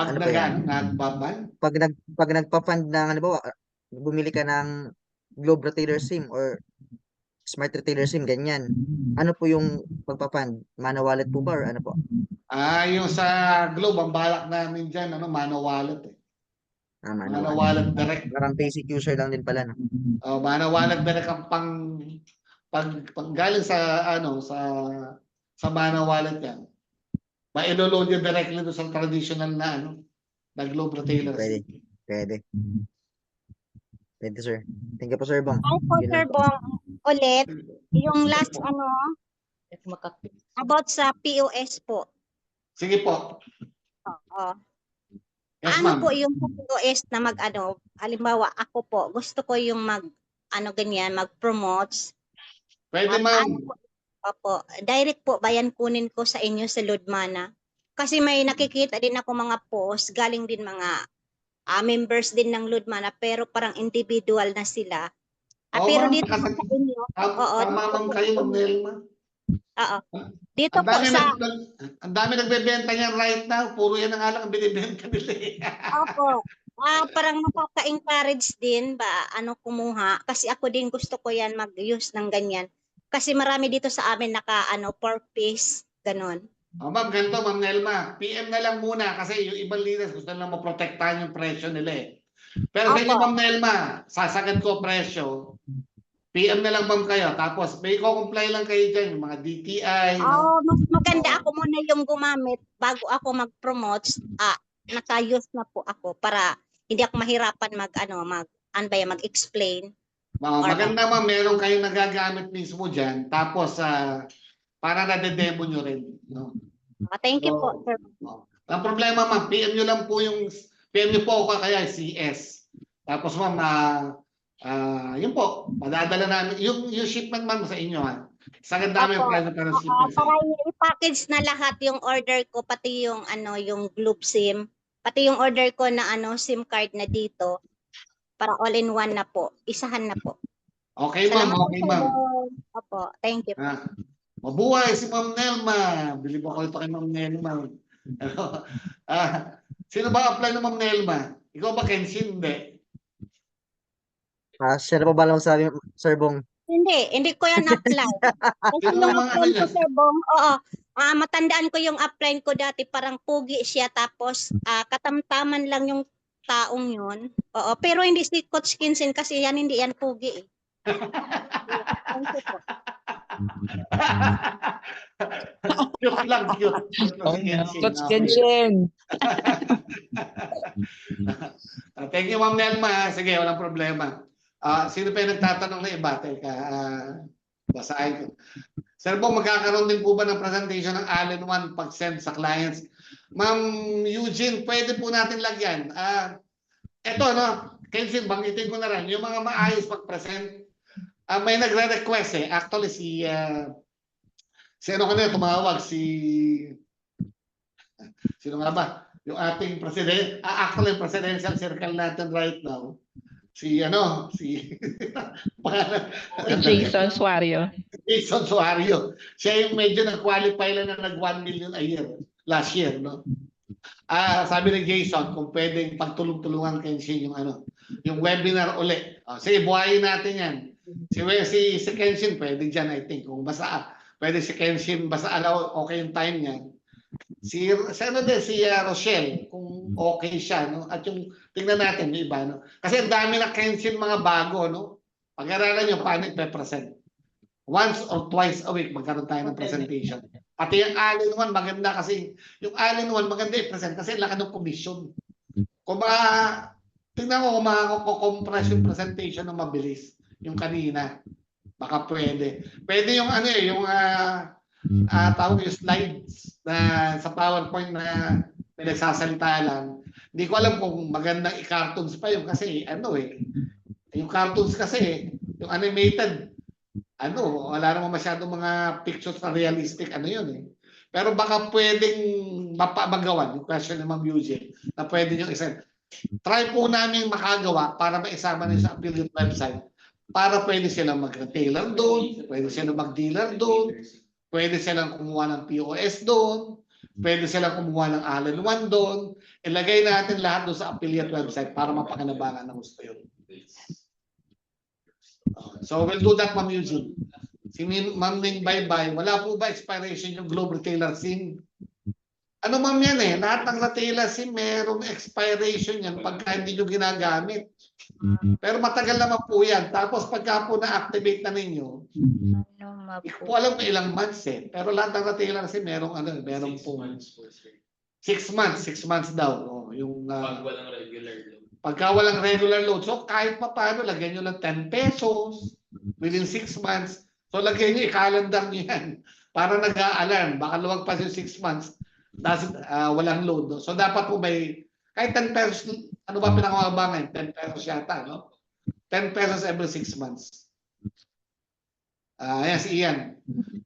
Pag Ano ba yan? nagbaban, Pag nagpa-fund ng, halimbawa, bumili ka ng Globe Retailer SIM or Smart Retailer SIM, ganyan. Ano po yung pagpa-fund? Mana wallet po ba or ano po? yung sa Globe, ang balak namin dyan, Mano Wallet. Mana Mano wallet. Wallet direct. Parang basic user lang din pala, no? Mano Wallet direct ang pag galing sa, sa Mano Wallet yan. Ma-load yun directly doon sa traditional na Globe Retailers. Pwede. Pwede. Pwede, sir. Thank you po, Sir Bong. Ay po, Yun Sir lang po. Bong, ulit, yung last about sa POS po. Sige po. Oo. Yes, Ano ma'am. po yung sa POS na halimbawa ako po, gusto ko yung ganyan, mag-promotes. Pwede, Ano ma'am. po, opo, direct po ba yan kunin ko sa inyo sa Ludmana? Kasi may nakikita din ako mga post, galing din mga members din ng Ludmana, pero parang individual na sila. Pero Ma'am, dito po sa inyo, oo, tama, ma'am, kayo, Ma'am Nelma. oo. Dito Ang po dami, sa, ang dami nagbebenta niyan right now. Puro yan ang alang ang binibenta nila. opo, parang nakaka-encourage din ba, kumuha. Kasi ako din gusto ko yan mag-use ng ganyan. Kasi marami dito sa amin per piece, ganon. Ma'am, ganito, Ma'am Nelma. PM na lang muna kasi yung ibang leaders gusto lang maprotektahan yung presyo nila eh. Pero sa inyo, Opo. Ma'am Nelma, sasagad ko presyo. PM na lang, ma'am, kayo. Tapos may comply lang kayo dyan, yung mga DTI. Mas maganda ako muna yung gumamit bago ako mag-promote. Naka-use na po ako para hindi ako mahirapan mag-explain. Maganda, ma'am, meron kayong nagagamit mismo dyan. Tapos, para na-demo nyo rin. No? Thank you po, sir. Ang problema, ma'am, PM nyo lang po PM nyo po ako kaya CS. Tapos, ma'am, yun po, madadala namin. Yung shipment, ma'am, sa inyo, ha? Sagad namin Opo. price para shipment. Para i-package na lahat yung order ko, pati yung yung Globe SIM, pati yung order ko na SIM card na dito, para all-in-one na po. Isahan na po. Okay, ma'am. Salamat Okay, po, ma'am. Opo, thank you. Mabuhay si Ma'am Nelma. Bilib ako ito kay Ma'am Nelma. Sino ba apply ng Ma'am Nelma? Ikaw ba, Kenshin? Hindi. Share po ba lang sabi, Sir Bong? Hindi ko yan apply. Kasi Sino yung mga apply ko, yan? Sir Bong, matandaan ko yung apply ko dati, parang pugi siya, tapos katamtaman lang yung taong yun. Oo, pero hindi si Coach Kinsin kasi hindi yan pugi eh. Thank you po. Cute lang, cute. Coach Kenshin. Thank you, Ma'am Nelma. Sige, walang problema. Sino pa yung nagtatanong na iba? Teka, basahin ko. Sir Bong, magkakaroon din po ba ng presentation ng all-in-one pag-send sa clients? Ma'am Eugene, pwede po natin lagyan. Ito, Kenshin, banggitin ko na rin. Yung mga maayos pag-present, may nagre-request eh. Actually, si ano kanina tumawag? Sino nga ba? Yung ating president, actually presidential circle natin right now. Si Jason Suario. Jason Suario. Siya yung medyo nag-qualify lang na nag-1 million a year last year, no? Sabi ni Jason, kung pwedeng pagtulong-tulungan Kenshin yung webinar uli. Sige, buhayin natin yan. Si Kenshin, pwede dyan, I think. Kung pwede si Kenshin, basta okay yung time niya. Si Rochelle, kung okay siya, no? At yung, tingnan natin, yung iba, no? Kasi ang dami na Kenshin mga bago, no? Pag-aralan nyo, paano i-present. Once or twice a week, magkaroon tayo ng presentation. Pati yung all-in-one, maganda kasi, yung all-in-one, maganda i-present kasi laki ng commission. Tingnan ko kung makakompress yung presentation ng mabilis. Yung kanina, baka pwede. Pwede yung tawag yung slides na sa PowerPoint na pinagsasalita lang. Hindi ko alam kung magandang i-cartoons pa yung kasi yung cartoons kasi yung animated wala naman masyadong mga pictures na realistic yun. Pero baka pwedeng magawan yung question ni Ma'am Eugene na pwede nyo isend. Try po namin makagawa para maisama nyo sa affiliate website para pwede silang mag-retailer doon, pwede silang mag-dealer doon, pwede silang kumuha ng POS doon, Pwede silang kumuha ng all-in-one doon. Ilagay natin lahat doon sa affiliate website para mapakinabangan ng gusto yun. So we'll do that, Ma'am Eugene. Si Ma'am Ning Bye-Bye, wala po ba expiration yung Globe Retailer SIM? Ano ma'am yan eh, lahat ng retailer SIM merong expiration yan pagka hindi nyo ginagamit. Pero matagal naman po yan. Tapos pagka po na-activate na ninyo, hindi ko po alam kung ilang months eh. Pero lahat ng retailer SIM merong po 6 months, 6 months daw. Oh, yung, Pag walang regular load. pagka walang regular load. So kahit pa paano, lagyan nyo lang 10 pesos within 6 months. So lagyan nyo, i-calendar nyo yan. Para nag-a-alarm. Baka lumagpas yung 6 months. Walang load. No? So dapat po may, kahit 10 pesos, ano ba pinakamabangan? 10 pesos yata, no? 10 pesos every 6 months. Ayan, si Ian.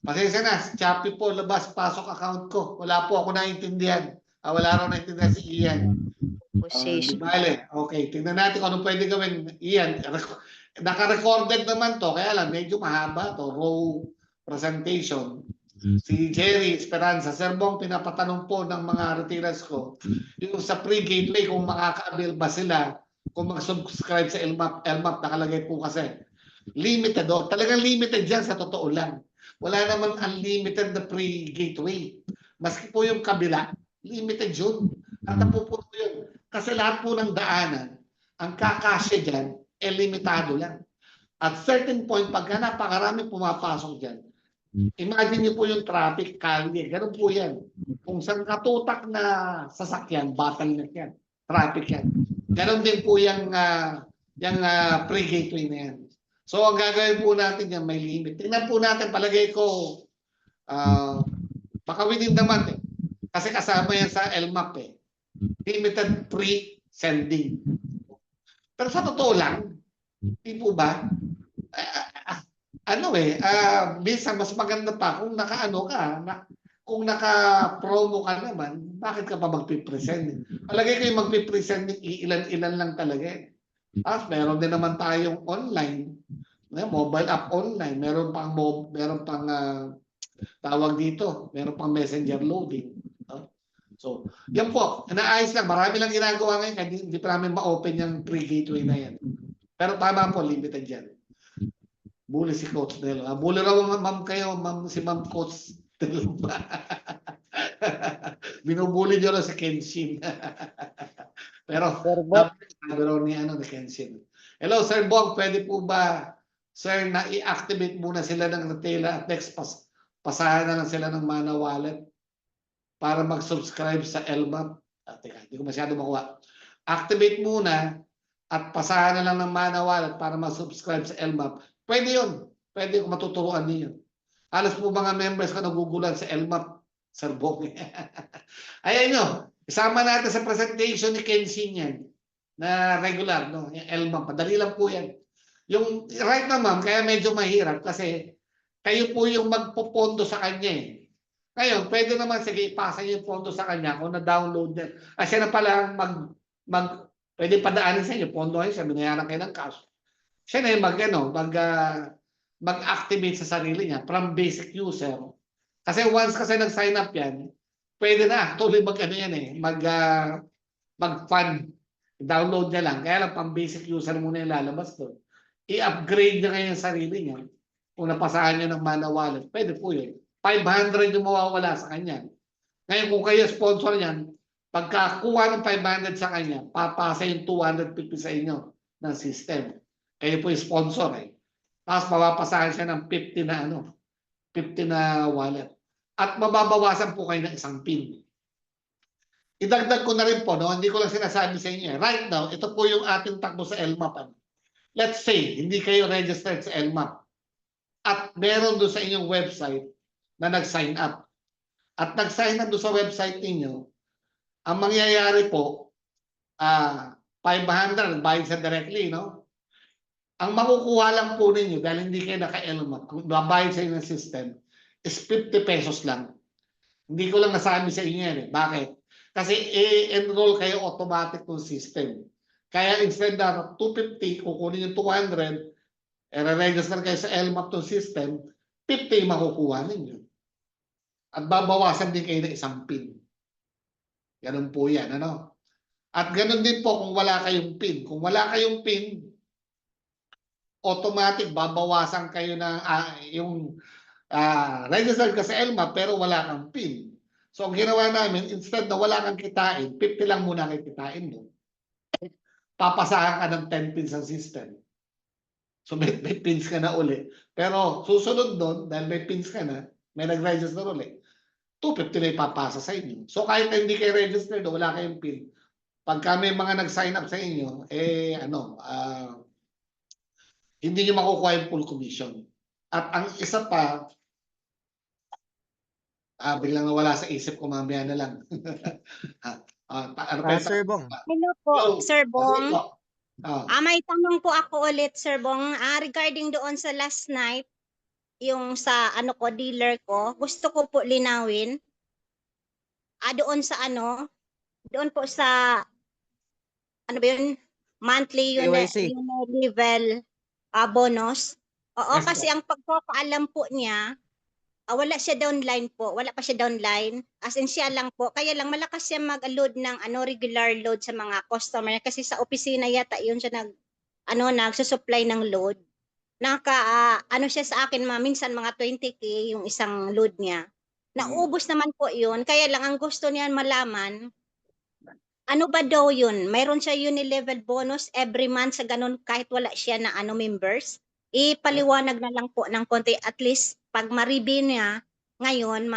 Pasensya na, Shopee po, labas, pasok account ko. Wala po ako naintindihan. Wala raw naintindihan si Ian. Di bale. Okay, tingnan natin kung ano pwede gawin. Ian, naka-recorded naman to, kaya lang medyo mahaba to, raw presentation. Si Jerry Esperanza, Sir Bong, pinapatanong po ng mga retailers ko, yung sa pre-gateway kung makaka-avail ba sila kung mag-subscribe sa LMAP. LMAP nakalagay po kasi. Limited, talagang limited dyan sa totoo lang. Wala naman unlimited na pre-gateway. Maski po yung kabila, limited yun. At napupunto yun. Kasi lahat po ng daanan, ang kakasya dyan, limitado lang. At certain point, pagka napakarami pumapasok dyan, imagine niyo po yung traffic, kalye, ganun po yan. Kung saan katutak na sasakyan, bottleneck yan, traffic yan. Ganun din po yung pre-gateway na yan. So ang gagawin po natin yan, may limit. Tingnan po natin, palagay ko, baka within the month eh. Kasi kasama yan sa LMAP eh. Limited pre-sending. Pero sa totoo lang, di po ba? Minsan mas maganda pa kung naka-ano ka, kung naka-promo ka naman, bakit ka pa magpipresent? Palagay ko yung magpipresent, ilan-ilan lang talaga eh. Meron din naman tayong online, mobile app online, meron pang tawag dito, meron pang messenger loading. So, yan po, inaayos lang, marami lang ginagawa ngayon, kaya hindi pa namin ma-open yung pre-gateway na yan. Pero tama po, limited yan. Bully si Coach Nelo. Bully raw ma'am kayo, si Ma'am Coach Nelo ba? Binubuli nyo lang si Kenshin. Pero, sabi raw ni Kenshin. Hello, Sir Bong, pwede po ba, Sir, na i-activate muna sila ng retailer at next pasahan na lang sila ng Mana Wallet para mag-subscribe sa LMAP? Teka, hindi ko masyado makuha. Activate muna at pasahan na lang ng Mana Wallet para mag-subscribe sa LMAP. Pwede yun. Pwede kung matuturuan niyo. Halos po mga members ko nagugulan sa LMAP, Sir Bong. Ayan nyo, isama natin sa presentation ni Kenshin yan na regular, no? Yung LMAP, madali lang po yan. Yung right na ma'am, kaya medyo mahirap kasi kayo po yung magpopondo sa kanya eh. Ngayon, pwede naman, sige, ipasa niyo yung pondo sa kanya kung na-download niya. Siya na pala pwede padaanin sa inyo, pondo kayo, siya, binayaran kayo ng cash. Siya na yung mag-activate sa sarili niya from basic user. Kasi once kasi nag-sign up yan, pwede na actually mag-fund. Download niya lang. Kaya lang pang basic user muna yung lalabas doon. I-upgrade niya ngayon yung sarili niya. Kung napasahan niya ng Mana Wallet, pwede po yun. 500 yung mawawala sa kanya. Ngayon kung kayo sponsor niyan, pagkakuha ng 500 sa kanya, papasa yung 250 sa inyo ng system. Kayo po yung sponsor eh. Tapos mapapasahan siya ng 50 na wallet. At mababawasan po kayo ng isang PIN. Idagdag ko na rin po, hindi ko lang sinasabi sa inyo. Right now, ito po yung ating takbo sa LMAP. Let's say, hindi kayo registered sa LMAP. At meron doon sa inyong website na nag-sign up. At nag-sign up doon sa website ninyo, ang mangyayari po, 500, bayad sa directly, no? Ang makukuha lang po ninyo, dahil hindi kayo naka-LMAP, kung babayad sa inyong system, is 50 pesos lang. Hindi ko lang nasabi sa inyo yan eh. Bakit? Kasi i-enroll kayo automatic ng system. Kaya instead na 250, kukunin yung 200, i-register kayo sa LMAP ng system, 50 makukuha ninyo. At babawasan din kayo ng isang PIN. Ganun po yan, ano? At ganun din po kung wala kayong PIN. Kung wala kayong PIN, automatic babawasan kayo ng yung registered ka sa ELMA pero wala kang PIN. So ang ginawa namin, instead na wala kang kitain, 50 lang muna kayo kitain doon. Papasahan ka ng 10 pins ang system. So may pins ka na uli. Pero susunod doon, dahil may pins ka na, may nag-register uli, 250 na ipapasa sa inyo. So kahit na hindi kayo registered o wala kayong PIN, pagka may mga nag-sign up sa inyo, hindi nyo makukuha yung full commission. At ang isa pa, biglang nawala sa isip ko, mamaya na lang. Ano pa yung Sir Bong. Hello po, Hello. Sir Bong. Ah, May tanong po ako ulit, Sir Bong. Regarding doon sa last night, yung sa dealer ko, gusto ko po linawin. Doon sa doon po sa, ano ba yun? Monthly KYC. level bonus. Oo, Yes, kasi ang pagpapaalam po niya, wala siya downline po. Wala pa siya downline. As in siya lang po. Kaya lang malakas siya mag-load ng regular load sa mga customer. Kasi sa opisina yata yun siya nagsusupply ng load. Siya sa akin, minsan mga 20K yung isang load niya. Naubos naman po yun. Kaya lang ang gusto niya malaman, ano ba daw yun? Mayroon siya unilevel bonus every month sa ganun kahit wala siya na members. Ipaliwanag na lang po ng konti, at least pag ma-review niya ngayon,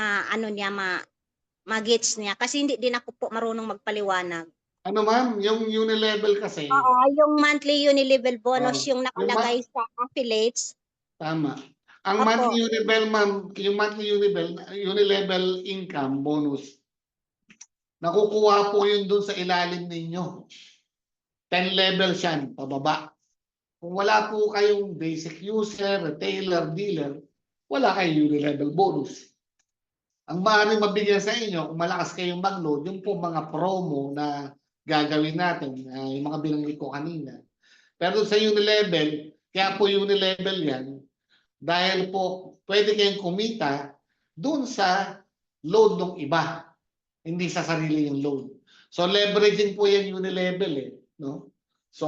ma-gets niya kasi hindi din ako po marunong magpaliwanag. ano ma'am, yung unilevel kasi, Oo, yung monthly unilevel bonus yung nakalagay sa affiliates. tama. Ang Opo. monthly unilevel, ma'am, yung monthly unilevel income bonus, nakukuha po yun dun sa ilalim ninyo. 10 levels yan, pababa. Kung wala po kayong basic user, retailer, dealer, wala kayong unilevel bonus. Ang maaaring mabigyan sa inyo, kung malakas kayong mag-load, yung po mga promo na gagawin natin, yung mga binanggit ko kanina. Pero sa unilevel, kaya po unilevel yan, dahil po pwede kayong kumita dun sa load ng iba, hindi sa sarili yung load. So leveraging po yan unilevel no? So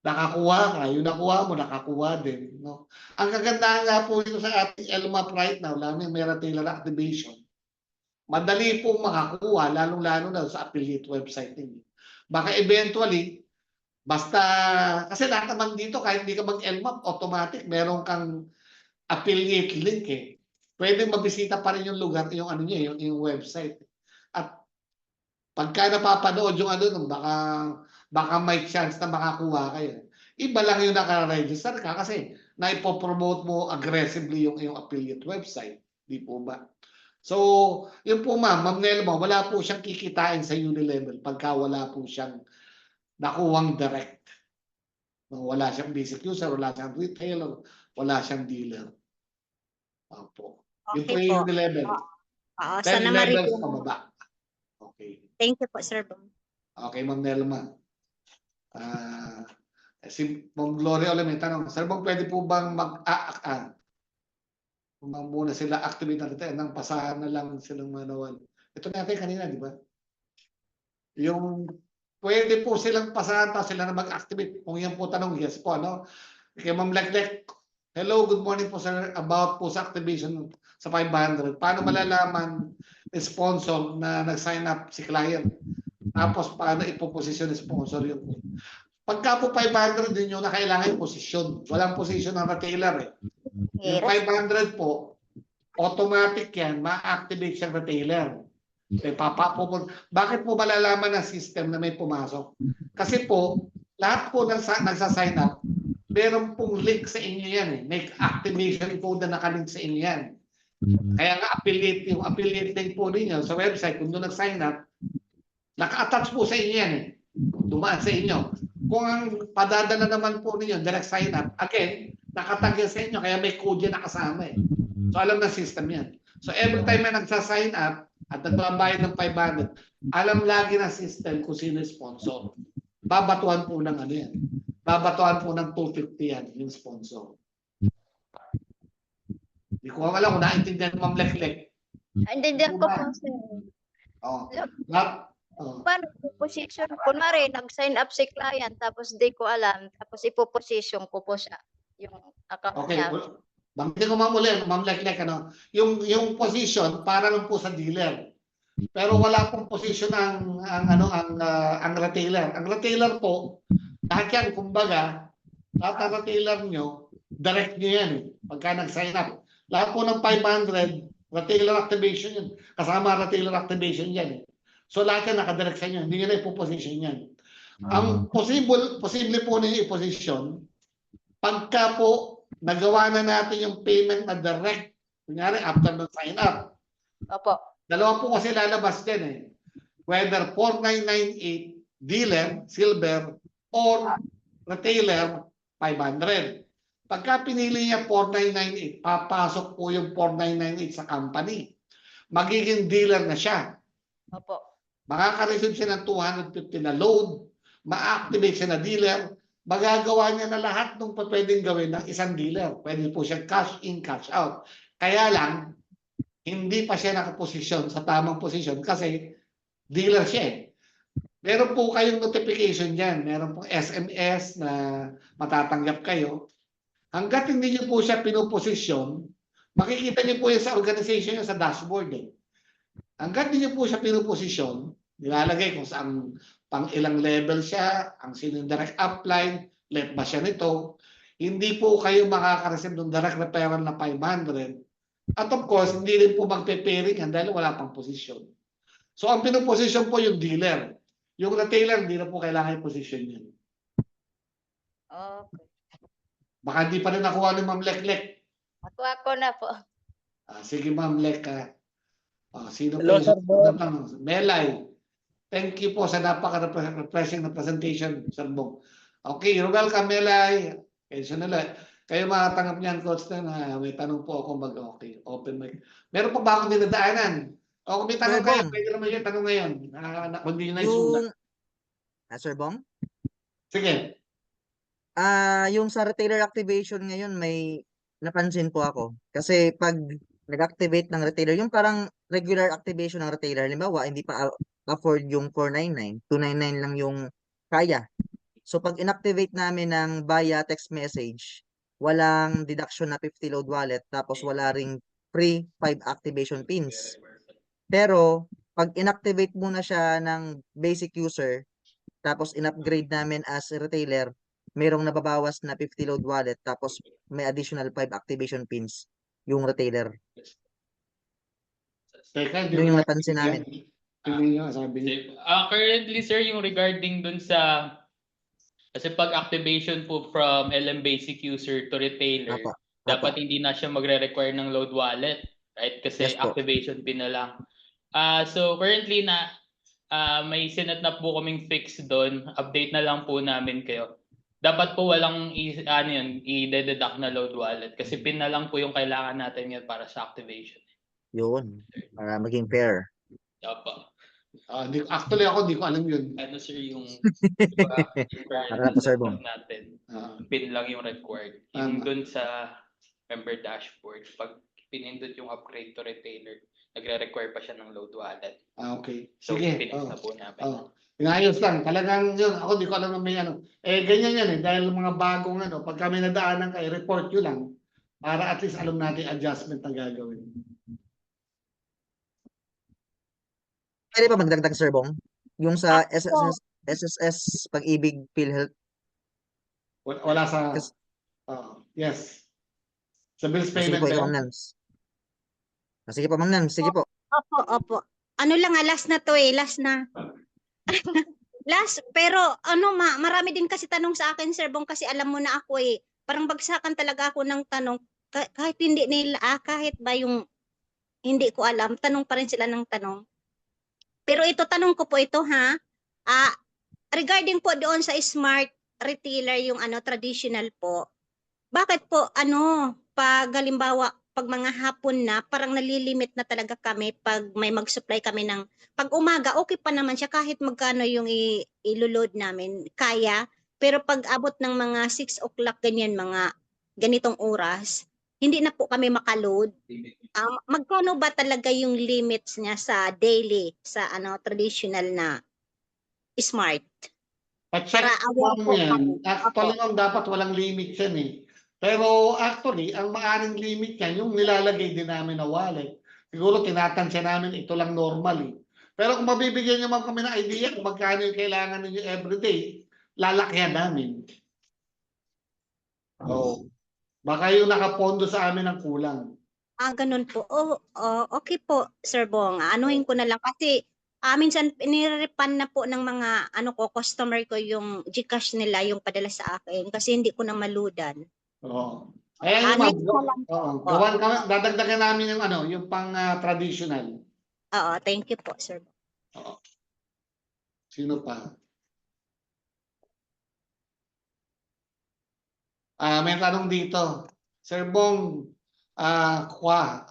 nakakuha ka, yung nakuha mo, nakakuha din. No? Ang kagandahan nga po ito sa ating LMAP right now, lalo may retailer activation, madali pong makakuha, lalong-lalo na sa affiliate website ninyo. Baka eventually, basta, kasi lahat naman dito, kahit hindi ka mag-LMAP, automatic, meron kang affiliate link Pwede mabisita pa rin yung lugar, yung yung website. At pagka napapanood yung baka may chance na makakuha kayo. Iba lang yung naka-register ka kasi naipopromote mo aggressively yung affiliate website. Di po ba? So, yun po Ma'am Nelma, wala po siyang kikitain sa unilevel pagka wala po siyang nakuwang direct. Wala siyang basic user, wala siyang retailer, wala siyang dealer. Opo. Yun po Okay yung po. unilevel. Oo, 10 sana levels ma-review. pababa. Okay. Thank you po, Sir Bong. Okay, Ma'am Nelma. Si Ma'am Gloria ulit may tanong, Sir Bong, pwede po bang muna sila activate natin nang pasahan na lang silang manual? Ito natin kanina, di ba? Yung pwede po silang pasahan tapos sila na mag-activate. Kung yan po tanong, yes po. Kay Ma'am Leklek, hello, good morning po sir. About po sa activation sa 500. Paano malalaman sponsor na nag-sign up si client? Tapos paano ipoposisyon ni sponsor yung pagka po 500 din yung na kailangan yung posisyon. Walang posisyon ng retailer Yung 500 po, automatic yan, ma-activate siyang retailer. Bakit po malalaman ng system na may pumasok? Kasi po, lahat po nagsasign up, meron pong link sa inyo yan May activation code na nakalink sa inyo yan. Kaya nga yung affiliate link po ninyo sa website, kung doon nag-sign up, naka-attach po sa inyo yan Dumaan sa inyo. Kung ang padadala naman po ninyo, direct sign up, again, nakatagyan sa inyo, kaya may code yan nakasama So alam na system yan. So every time may nagsa-sign up at nagbabayad ng 500, alam lagi na system kung sino yung sponsor. Babatuhan po ng yan. Babatuhan po ng 250 yan, yung sponsor. Hindi ko alam kung naintindihan Ma'am Leklek. Naintindihan ko po, sir. Oh. Paano position? Kunwari, nag-sign up si client, tapos di ko alam, tapos ipoposition ko po siya, yung account Okay. niya. Banggitin ko ma'am ulit, ma'am Lek, ano, yung position para lang po sa dealer. Pero wala pong position ang retailer. Ang retailer po, lahat yan, kumbaga, lahat ng retailer nyo, direct nyo yan. Pagka nag-sign up. Lahat po ng 500, retailer activation yan. Kasama retailer activation yan. So lahat yan nakadirect sa inyo. Hindi nyo na ipoposition yan. Ang posible po ninyo iposition, pagka po nagawa na natin yung payment na direct, kunyari after the sign up. Opo. Dalawa po kasi lalabas din eh. Whether 4998 dealer, silver, or retailer, 500. Pagka pinili niya 4998, papasok po yung 4998 sa company. Magiging dealer na siya. Opo. Makaka-receive siya ng 250 na load, ma-activate siya na dealer, magagawa niya na lahat ng pwedeng gawin ng isang dealer. Pwede po siya cash in, cash out. Kaya lang, hindi pa siya nakaposisyon sa tamang posisyon kasi dealer siya eh. Meron po kayong notification dyan. Meron pong SMS na matatanggap kayo. Hanggat hindi niyo po siya pinoposisyon, makikita niyo po yan sa organization niyo sa dashboard eh. Hanggat hindi niyo po siya pinoposisyon, nilalagay kung saan pang ilang level siya, ang sino yung direct upline, let ba siya nito, hindi po kayo makaka-receive ng direct referral na 500. At of course, hindi rin po magpe-pairing yan dahil wala pang posisyon. So, ang pinoposisyon po yung dealer. Yung retailer, hindi na po kailangan i-position yun. Okay. Baka hindi pa rin nakuha ni Ma'am Lek. Ako na po. Sige Ma'am Lek. Sino Hello, pa Sir Bong. Melay. Thank you po sa napaka-refreshing na presentation, Sir Bong. Okay, you're welcome, Melay. Kayo makatanggap niyan, Coach, na may tanong po ako okay, open mic. Meron pa ba akong dinadaanan? O kung may tanong Sir kayo, Bong. pwede naman yung tanong ngayon. Kung hindi nyo na isulat. Sir Bong? Sige. Yung sa retailer activation ngayon, may napansin po ako. Kasi pag nag-activate ng retailer, yung parang regular activation ng retailer, halimbawa, hindi pa afford yung 499, 299 lang yung kaya. So pag inactivate namin ng via text message, walang deduction na 50 load wallet, tapos wala ring free 5 activation pins. Pero pag inactivate muna siya ng basic user, tapos in-upgrade namin as retailer, merong nababawas na 50 load wallet, tapos may additional 5 activation pins yung retailer. Teka, Yun yung napansin namin. Hindi nyo, sabi niyo. Currently, sir, yung regarding dun sa kasi pag activation po from LM basic user to retailer, Apa. dapat hindi na siya magre-require ng load wallet, right? Kasi Yes po. activation pin na lang. So currently may sinet na po kaming fix doon. Update na lang po namin kayo. Dapat po walang i-deduct na load wallet kasi pin na lang po yung kailangan natin yan para sa activation. Yun. Para maging fair. Opo. Actually ako, di ko alam yun. Ano sir yung Para po, Sir Bong. natin? Ah, Pin lang yung required. Yung dun sa member dashboard, pag pinindot yung upgrade to retailer, nagre-require pa siya ng load wallet. okay. So, Sige. pinis na po namin. Inayos lang. Talagang yun. Ako di ko alam na may ano. Ganyan yan eh. Dahil mga bagong pag kami nadaanan kayo, report nyo lang. Para at least alam natin adjustment na gagawin. Pwede pa magdagdag, Sir Bong? Yung sa SSS Pag-ibig PhilHealth. Wala sa... Yes. Yes. Sa bills Sige payment po, ba ikaw, yan? Ma'am Nams. Sige po, Ma'am Nams. Sige po. Opo. Ano lang last na to last na. Last, pero marami din kasi tanong sa akin, Sir Bong, kasi alam mo na ako parang bagsakan talaga ako ng tanong, kahit hindi nila, kahit ba yung hindi ko alam, tanong pa rin sila ng tanong. Pero ito, tanong ko po ito ha, regarding po doon sa smart retailer, yung traditional po, bakit po pag halimbawa, pag mga hapon na, parang nalilimit na talaga kami pag may mag-supply kami ng, pag umaga, okay pa naman siya kahit magkano yung ilulod namin, kaya. Pero pag abot ng mga 6 o'clock, ganyan, mga ganitong oras, hindi na po kami makaload. Magkano ba talaga yung limits niya sa daily, sa traditional na smart? Pa-check Para aware mo po yan. kami. Actually, ma'am, dapat walang limit yan eh. Pero actually, ang maaring limit yan, yung nilalagay din namin na wallet. Siguro tinatansya namin ito lang normal eh. Pero kung mabibigyan nyo ma'am kami ng idea kung magkano yung kailangan ninyo everyday, lalakyan namin. Oh. Baka yung nakapondo sa amin ang kulang. Ganun po. Okay po, Sir Bong. Anuhin ko na lang kasi minsan nire-refund na po ng mga customer ko yung GCash nila yung padala sa akin kasi hindi ko na maludan. Oo. Ayan ma'am. Next na lang po. Gawan kami, dadagdagan namin yung yung pang traditional. Oo, thank you po, Sir Bong. Oo. Sino pa? May tanong dito. Sir Bong,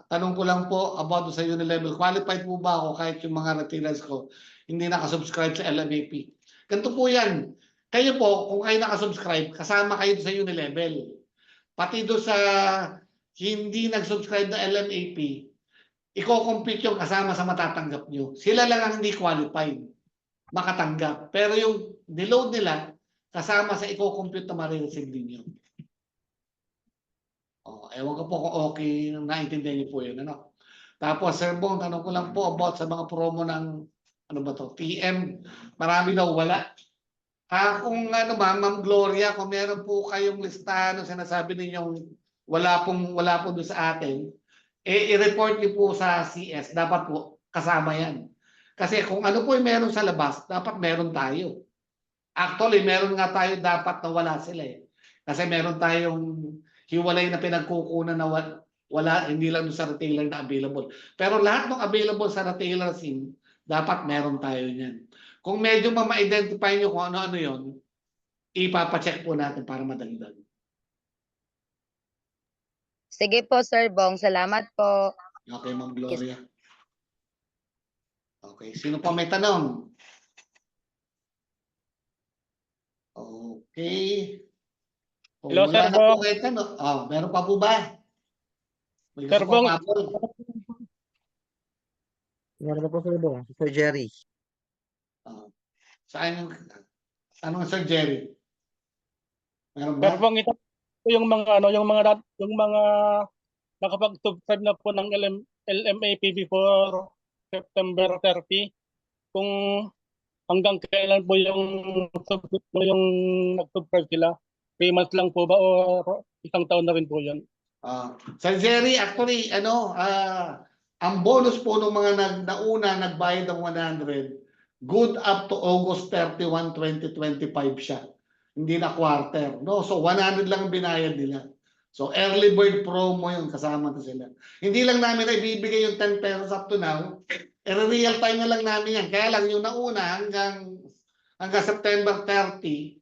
tanong ko lang po about sa Unilevel. Qualified po ba ako kahit yung mga retailers ko hindi nakasubscribe sa LMAP? Ganito po yan. Kayo po, kung kayo nakasubscribe, kasama kayo sa Unilevel. Pati do sa hindi nag-subscribe na LMAP, i-compute yung kasama sa matatanggap nyo. Sila lang ang hindi qualified makatanggap. Pero yung deload nila, kasama sa i-compute na marireceive din yun. Ewan ko po kung okay, naintindihan niyo po yun. Ano? Tapos, Sir Bong, tanong ko lang po about sa mga promo ng, TM. Marami daw wala. Kung Ma'am Gloria, kung meron po kayong listahan, sinasabi ninyong wala po doon sa atin, i-report niyo po sa CS. Dapat po, kasama yan. Kasi kung ano po yung meron sa labas, dapat meron tayo. Actually, meron nga tayo dapat na wala sila eh. Kasi meron tayong hiwalay na pinagkukunan na wala, hindi lang doon sa retailer na available. Pero lahat ng available sa retailer SIM, dapat meron tayo niyan. Kung medyo ma-identify nyo kung ano-ano yun, ipapacheck po natin para madagdag. Sige po, Sir Bong. Salamat po. Okay, Ma'am Gloria. Okay, sino pa may tanong? Okay. Hello, Wala Sir na po Bong. kayo tanong. Meron pa po ba? May Sir gusto pa Bong. habol? Meron po Sir Bong, Sir Jerry. Saan yung tanong Sir Jerry? Meron Sir ba? Bong, ito po yung mga nakapag-subscribe na po ng LMAP before September 30. Kung hanggang kailan po yung nag-subscribe sila? 3 months lang po ba o isang taon na rin po yan? Sir Jerry, actually, ang bonus po ng mga nauna nagbayad ng 100, good up to August 31, 2025 siya. Hindi na quarter. No? So 100 lang binayad nila. So early bird promo yung kasama na sila. Hindi lang namin na ibibigay yung 10 pesos up to now. Real time na lang namin yan. Kaya lang yung nauna hanggang September 30,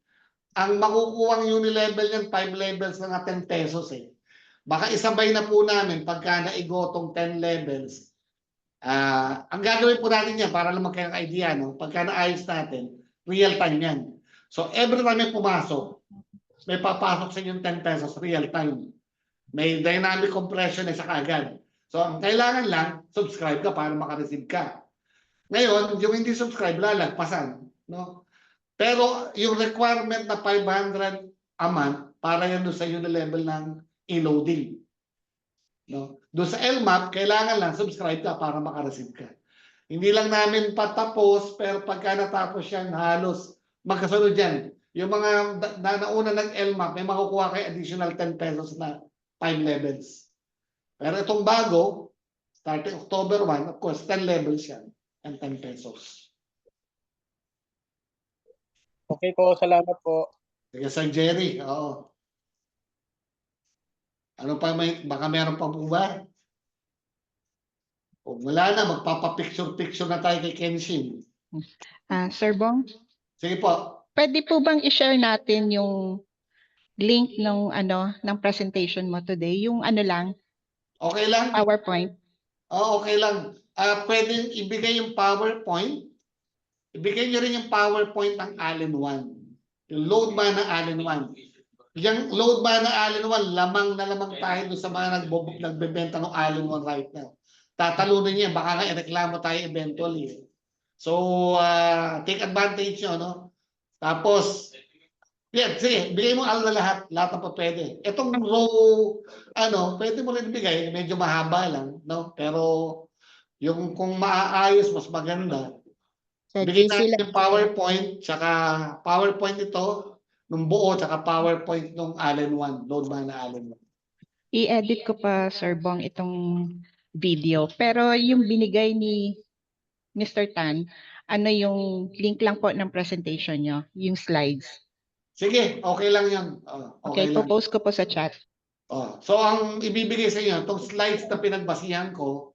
ang makukuha ng Unilevel yan, 5 levels na 10 pesos eh. Baka isabay na po namin pagka naigotong 10 levels. Ang gagawin po natin yan para lang magkayang idea, no? Pagka naayos natin, real time yan. So every time may pumasok, may papasok sa inyong 10 pesos real time. May dynamic compression na sa kaagad. So ang kailangan lang, subscribe ka para makareceive ka. Ngayon, yung hindi subscribe, lalagpasan. No? Pero yung requirement na 500 a month, para yan doon sa Unilevel ng e-loading. No? Doon sa LMAP, kailangan lang subscribe ka para makareceive ka. Hindi lang namin patapos, pero pagka natapos yan, halos magkasunod yan. Yung mga nauna ng LMAP, may makukuha kayo additional 10 pesos na 5 levels. Pero itong bago, starting October 1, of course, 10 levels yan and 10 pesos. Okay po, salamat po. Sige, Sir Jerry. Oo. Ano pa baka meron pa po ba? Kung wala na, magpapapicture-picture na tayo kay Kenshin. Sir Bong, Sige po. pwede po bang i-share natin yung link ng presentation mo today? Yung lang, Okay lang? PowerPoint. Okay lang. Pwedeng ibigay yung PowerPoint. Ibigay nyo rin yung PowerPoint ng Allen 1. Yung load man ng Allen 1. yung load ba na all-in-one, lamang na lamang tayo doon sa mga nagbebenta ng all-in-one right now. Tatalunin niya, baka nga ireklamo tayo eventually. So, take advantage nyo, no? Tapos, yeah, sige, bigay mo na lahat na pa pwede. Itong row, pwede mo rin bigay, medyo mahaba lang, no? Pero, yung kung maaayos, mas maganda. Sa Bigyan GC natin lang. yung PowerPoint, tsaka PowerPoint ito, nung buo, tsaka PowerPoint nung all-in-one, load ba na all-in-one. I-edit ko pa, Sir Bong, itong video. Pero yung binigay ni Mr. Tan, ano yung link lang po ng presentation nyo, yung slides. Sige, okay lang yan. Okay, Okay lang. post ko po sa chat. So, ang ibibigay sa inyo, itong slides na pinagbasihan ko,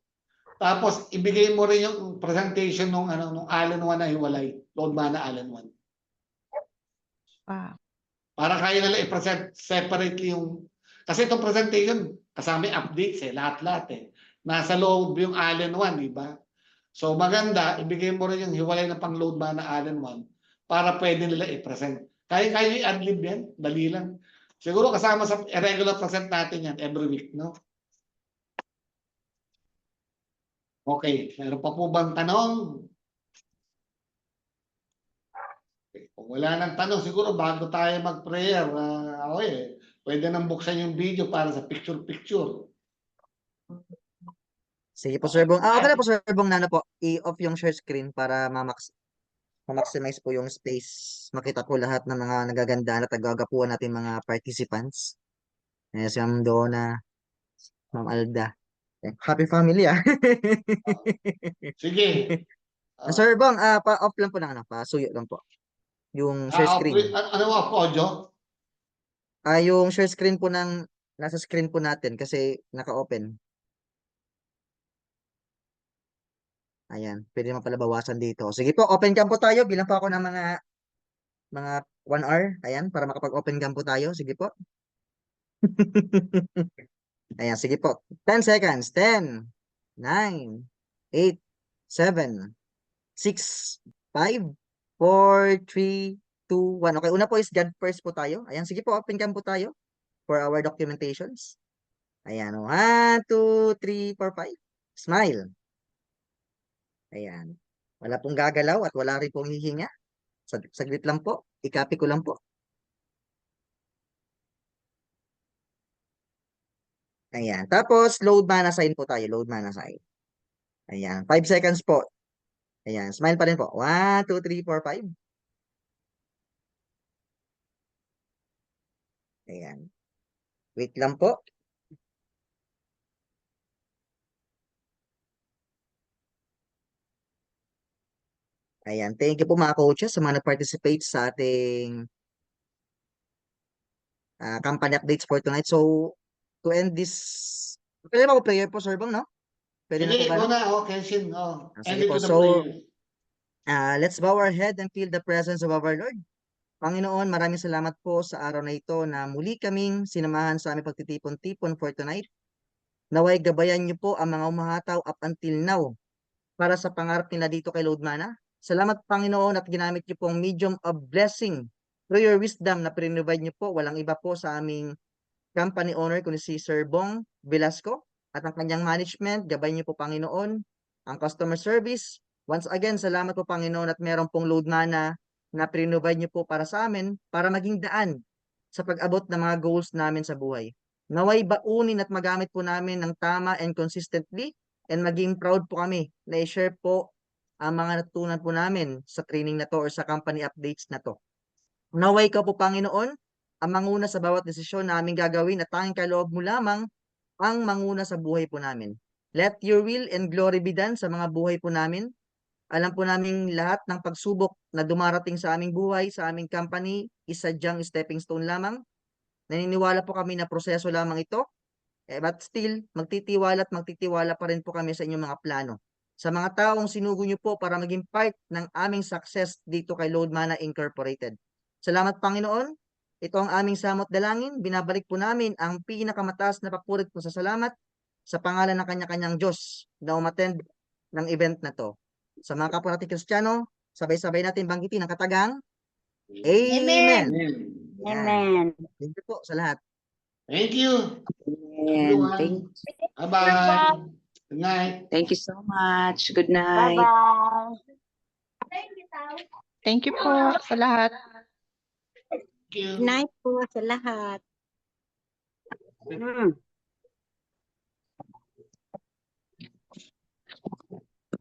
tapos ibigay mo rin yung presentation nung all-in-one na hiwalay, load ba na all-in-one. Wow. Para kaya nila i-present separately yung... Kasi itong presentation, kasama yung updates lahat-lahat . Nasa loob yung all-in-one, di ba? So maganda, ibigay mo rin yung hiwalay na pang-load ba na all-in-one para pwede nila i-present. Kaya i-adlib yan, dali lang. Siguro kasama sa regular present natin yan every week, no? Okay, meron pa po bang tanong? Kung wala nang tanong, siguro bago tayo mag-prayer, pwede nang buksan yung video para sa picture-picture. Sige po, Sir Bong. Okay na po, Sir Bong, na po, i-off yung share screen para ma-maximize po yung space. Makita po lahat ng mga nagaganda at nagagapuan natin mga participants. Si Ma'am Donna, Ma'am Alda. Happy family, ah. Sige. Sir Bong, pa-off lang po ng pa-suyo lang po. Yung share screen. Ano off audio? Yung share screen po nasa screen po natin kasi naka-open. Ayan, pwede naman pala bawasan dito. Sige po, open cam po tayo. Bilang po ako ng mga 1 hour. Ayan, para makapag-open cam po tayo. Sige po. Ayan, sige po. 10 seconds. 10, 9, 8, 7, 6, 5, 4, 3, 2, 1. Okay, una po is God first po tayo. Ayan, sige po, open cam po tayo for our documentations. Ayan, 1, 2, 3, 4, 5. Smile. Ayan. Wala pong gagalaw at wala rin pong hihinga. Saglit lang po. I-copy ko lang po. Ayan. Tapos, load mana sign po tayo. Load mana sign. Ayan. 5 seconds po. Ayan. Smile pa rin po. 1, 2, 3, 4, 5. Ayan. Wait lang po. Ayan. Thank you po mga coaches sa mga nag-participate sa ating company updates for tonight. So, to end this, pwede ba po prayer po, Sir Bong, no? Pwede na po Sige, ba? Kenshin. Sige Ending po. to the So, prayer. let's bow our head and feel the presence of our Lord. Panginoon, maraming salamat po sa araw na ito na muli kaming sinamahan sa aming pagtitipon-tipon for tonight. Naway gabayan niyo po ang mga umahataw up until now para sa pangarap nila dito kay Lord Mana. Salamat Panginoon at ginamit niyo pong medium of blessing through your wisdom na prinobide niyo po. Walang iba po sa aming company owner kundi si Sir Bong Velasco at ang kanyang management. Gabay niyo po Panginoon ang customer service. Once again, salamat po Panginoon at meron pong Lord Mana na prinobide niyo po para sa amin para maging daan sa pag-abot ng mga goals namin sa buhay. Naway baunin at magamit po namin ng tama and consistently and maging proud po kami na i-share po ang mga natutunan po namin sa training na to or sa company updates na to. Naway ka po Panginoon ang manguna sa bawat desisyon na aming gagawin at tanging kaloob mo lamang ang manguna sa buhay po namin. Let your will and glory be done sa mga buhay po namin. Alam po namin lahat ng pagsubok na dumarating sa aming buhay, sa aming company, isadyang stepping stone lamang. Naniniwala po kami na proseso lamang ito, but still, magtitiwala pa rin po kami sa inyong mga plano. Sa mga taong sinugo niyo po para maging part ng aming success dito kay Load Mana Incorporated. Salamat Panginoon. Ito ang aming samot dalangin. Binabalik po namin ang pinakamataas na papurit po sa salamat sa pangalan ng kanya-kanyang Diyos na umattend ng event na to. Sa mga kapwa natin Kristiyano, sabay-sabay natin banggitin ang katagang Amen. Amen. Yan. Amen. Thank you po sa lahat. Thank you. Amen. Everyone. Bye-bye. Good night. Thank you so much. Good night. Bye-bye. Thank you po sa lahat. Thank you. Good night po sa lahat. Mm.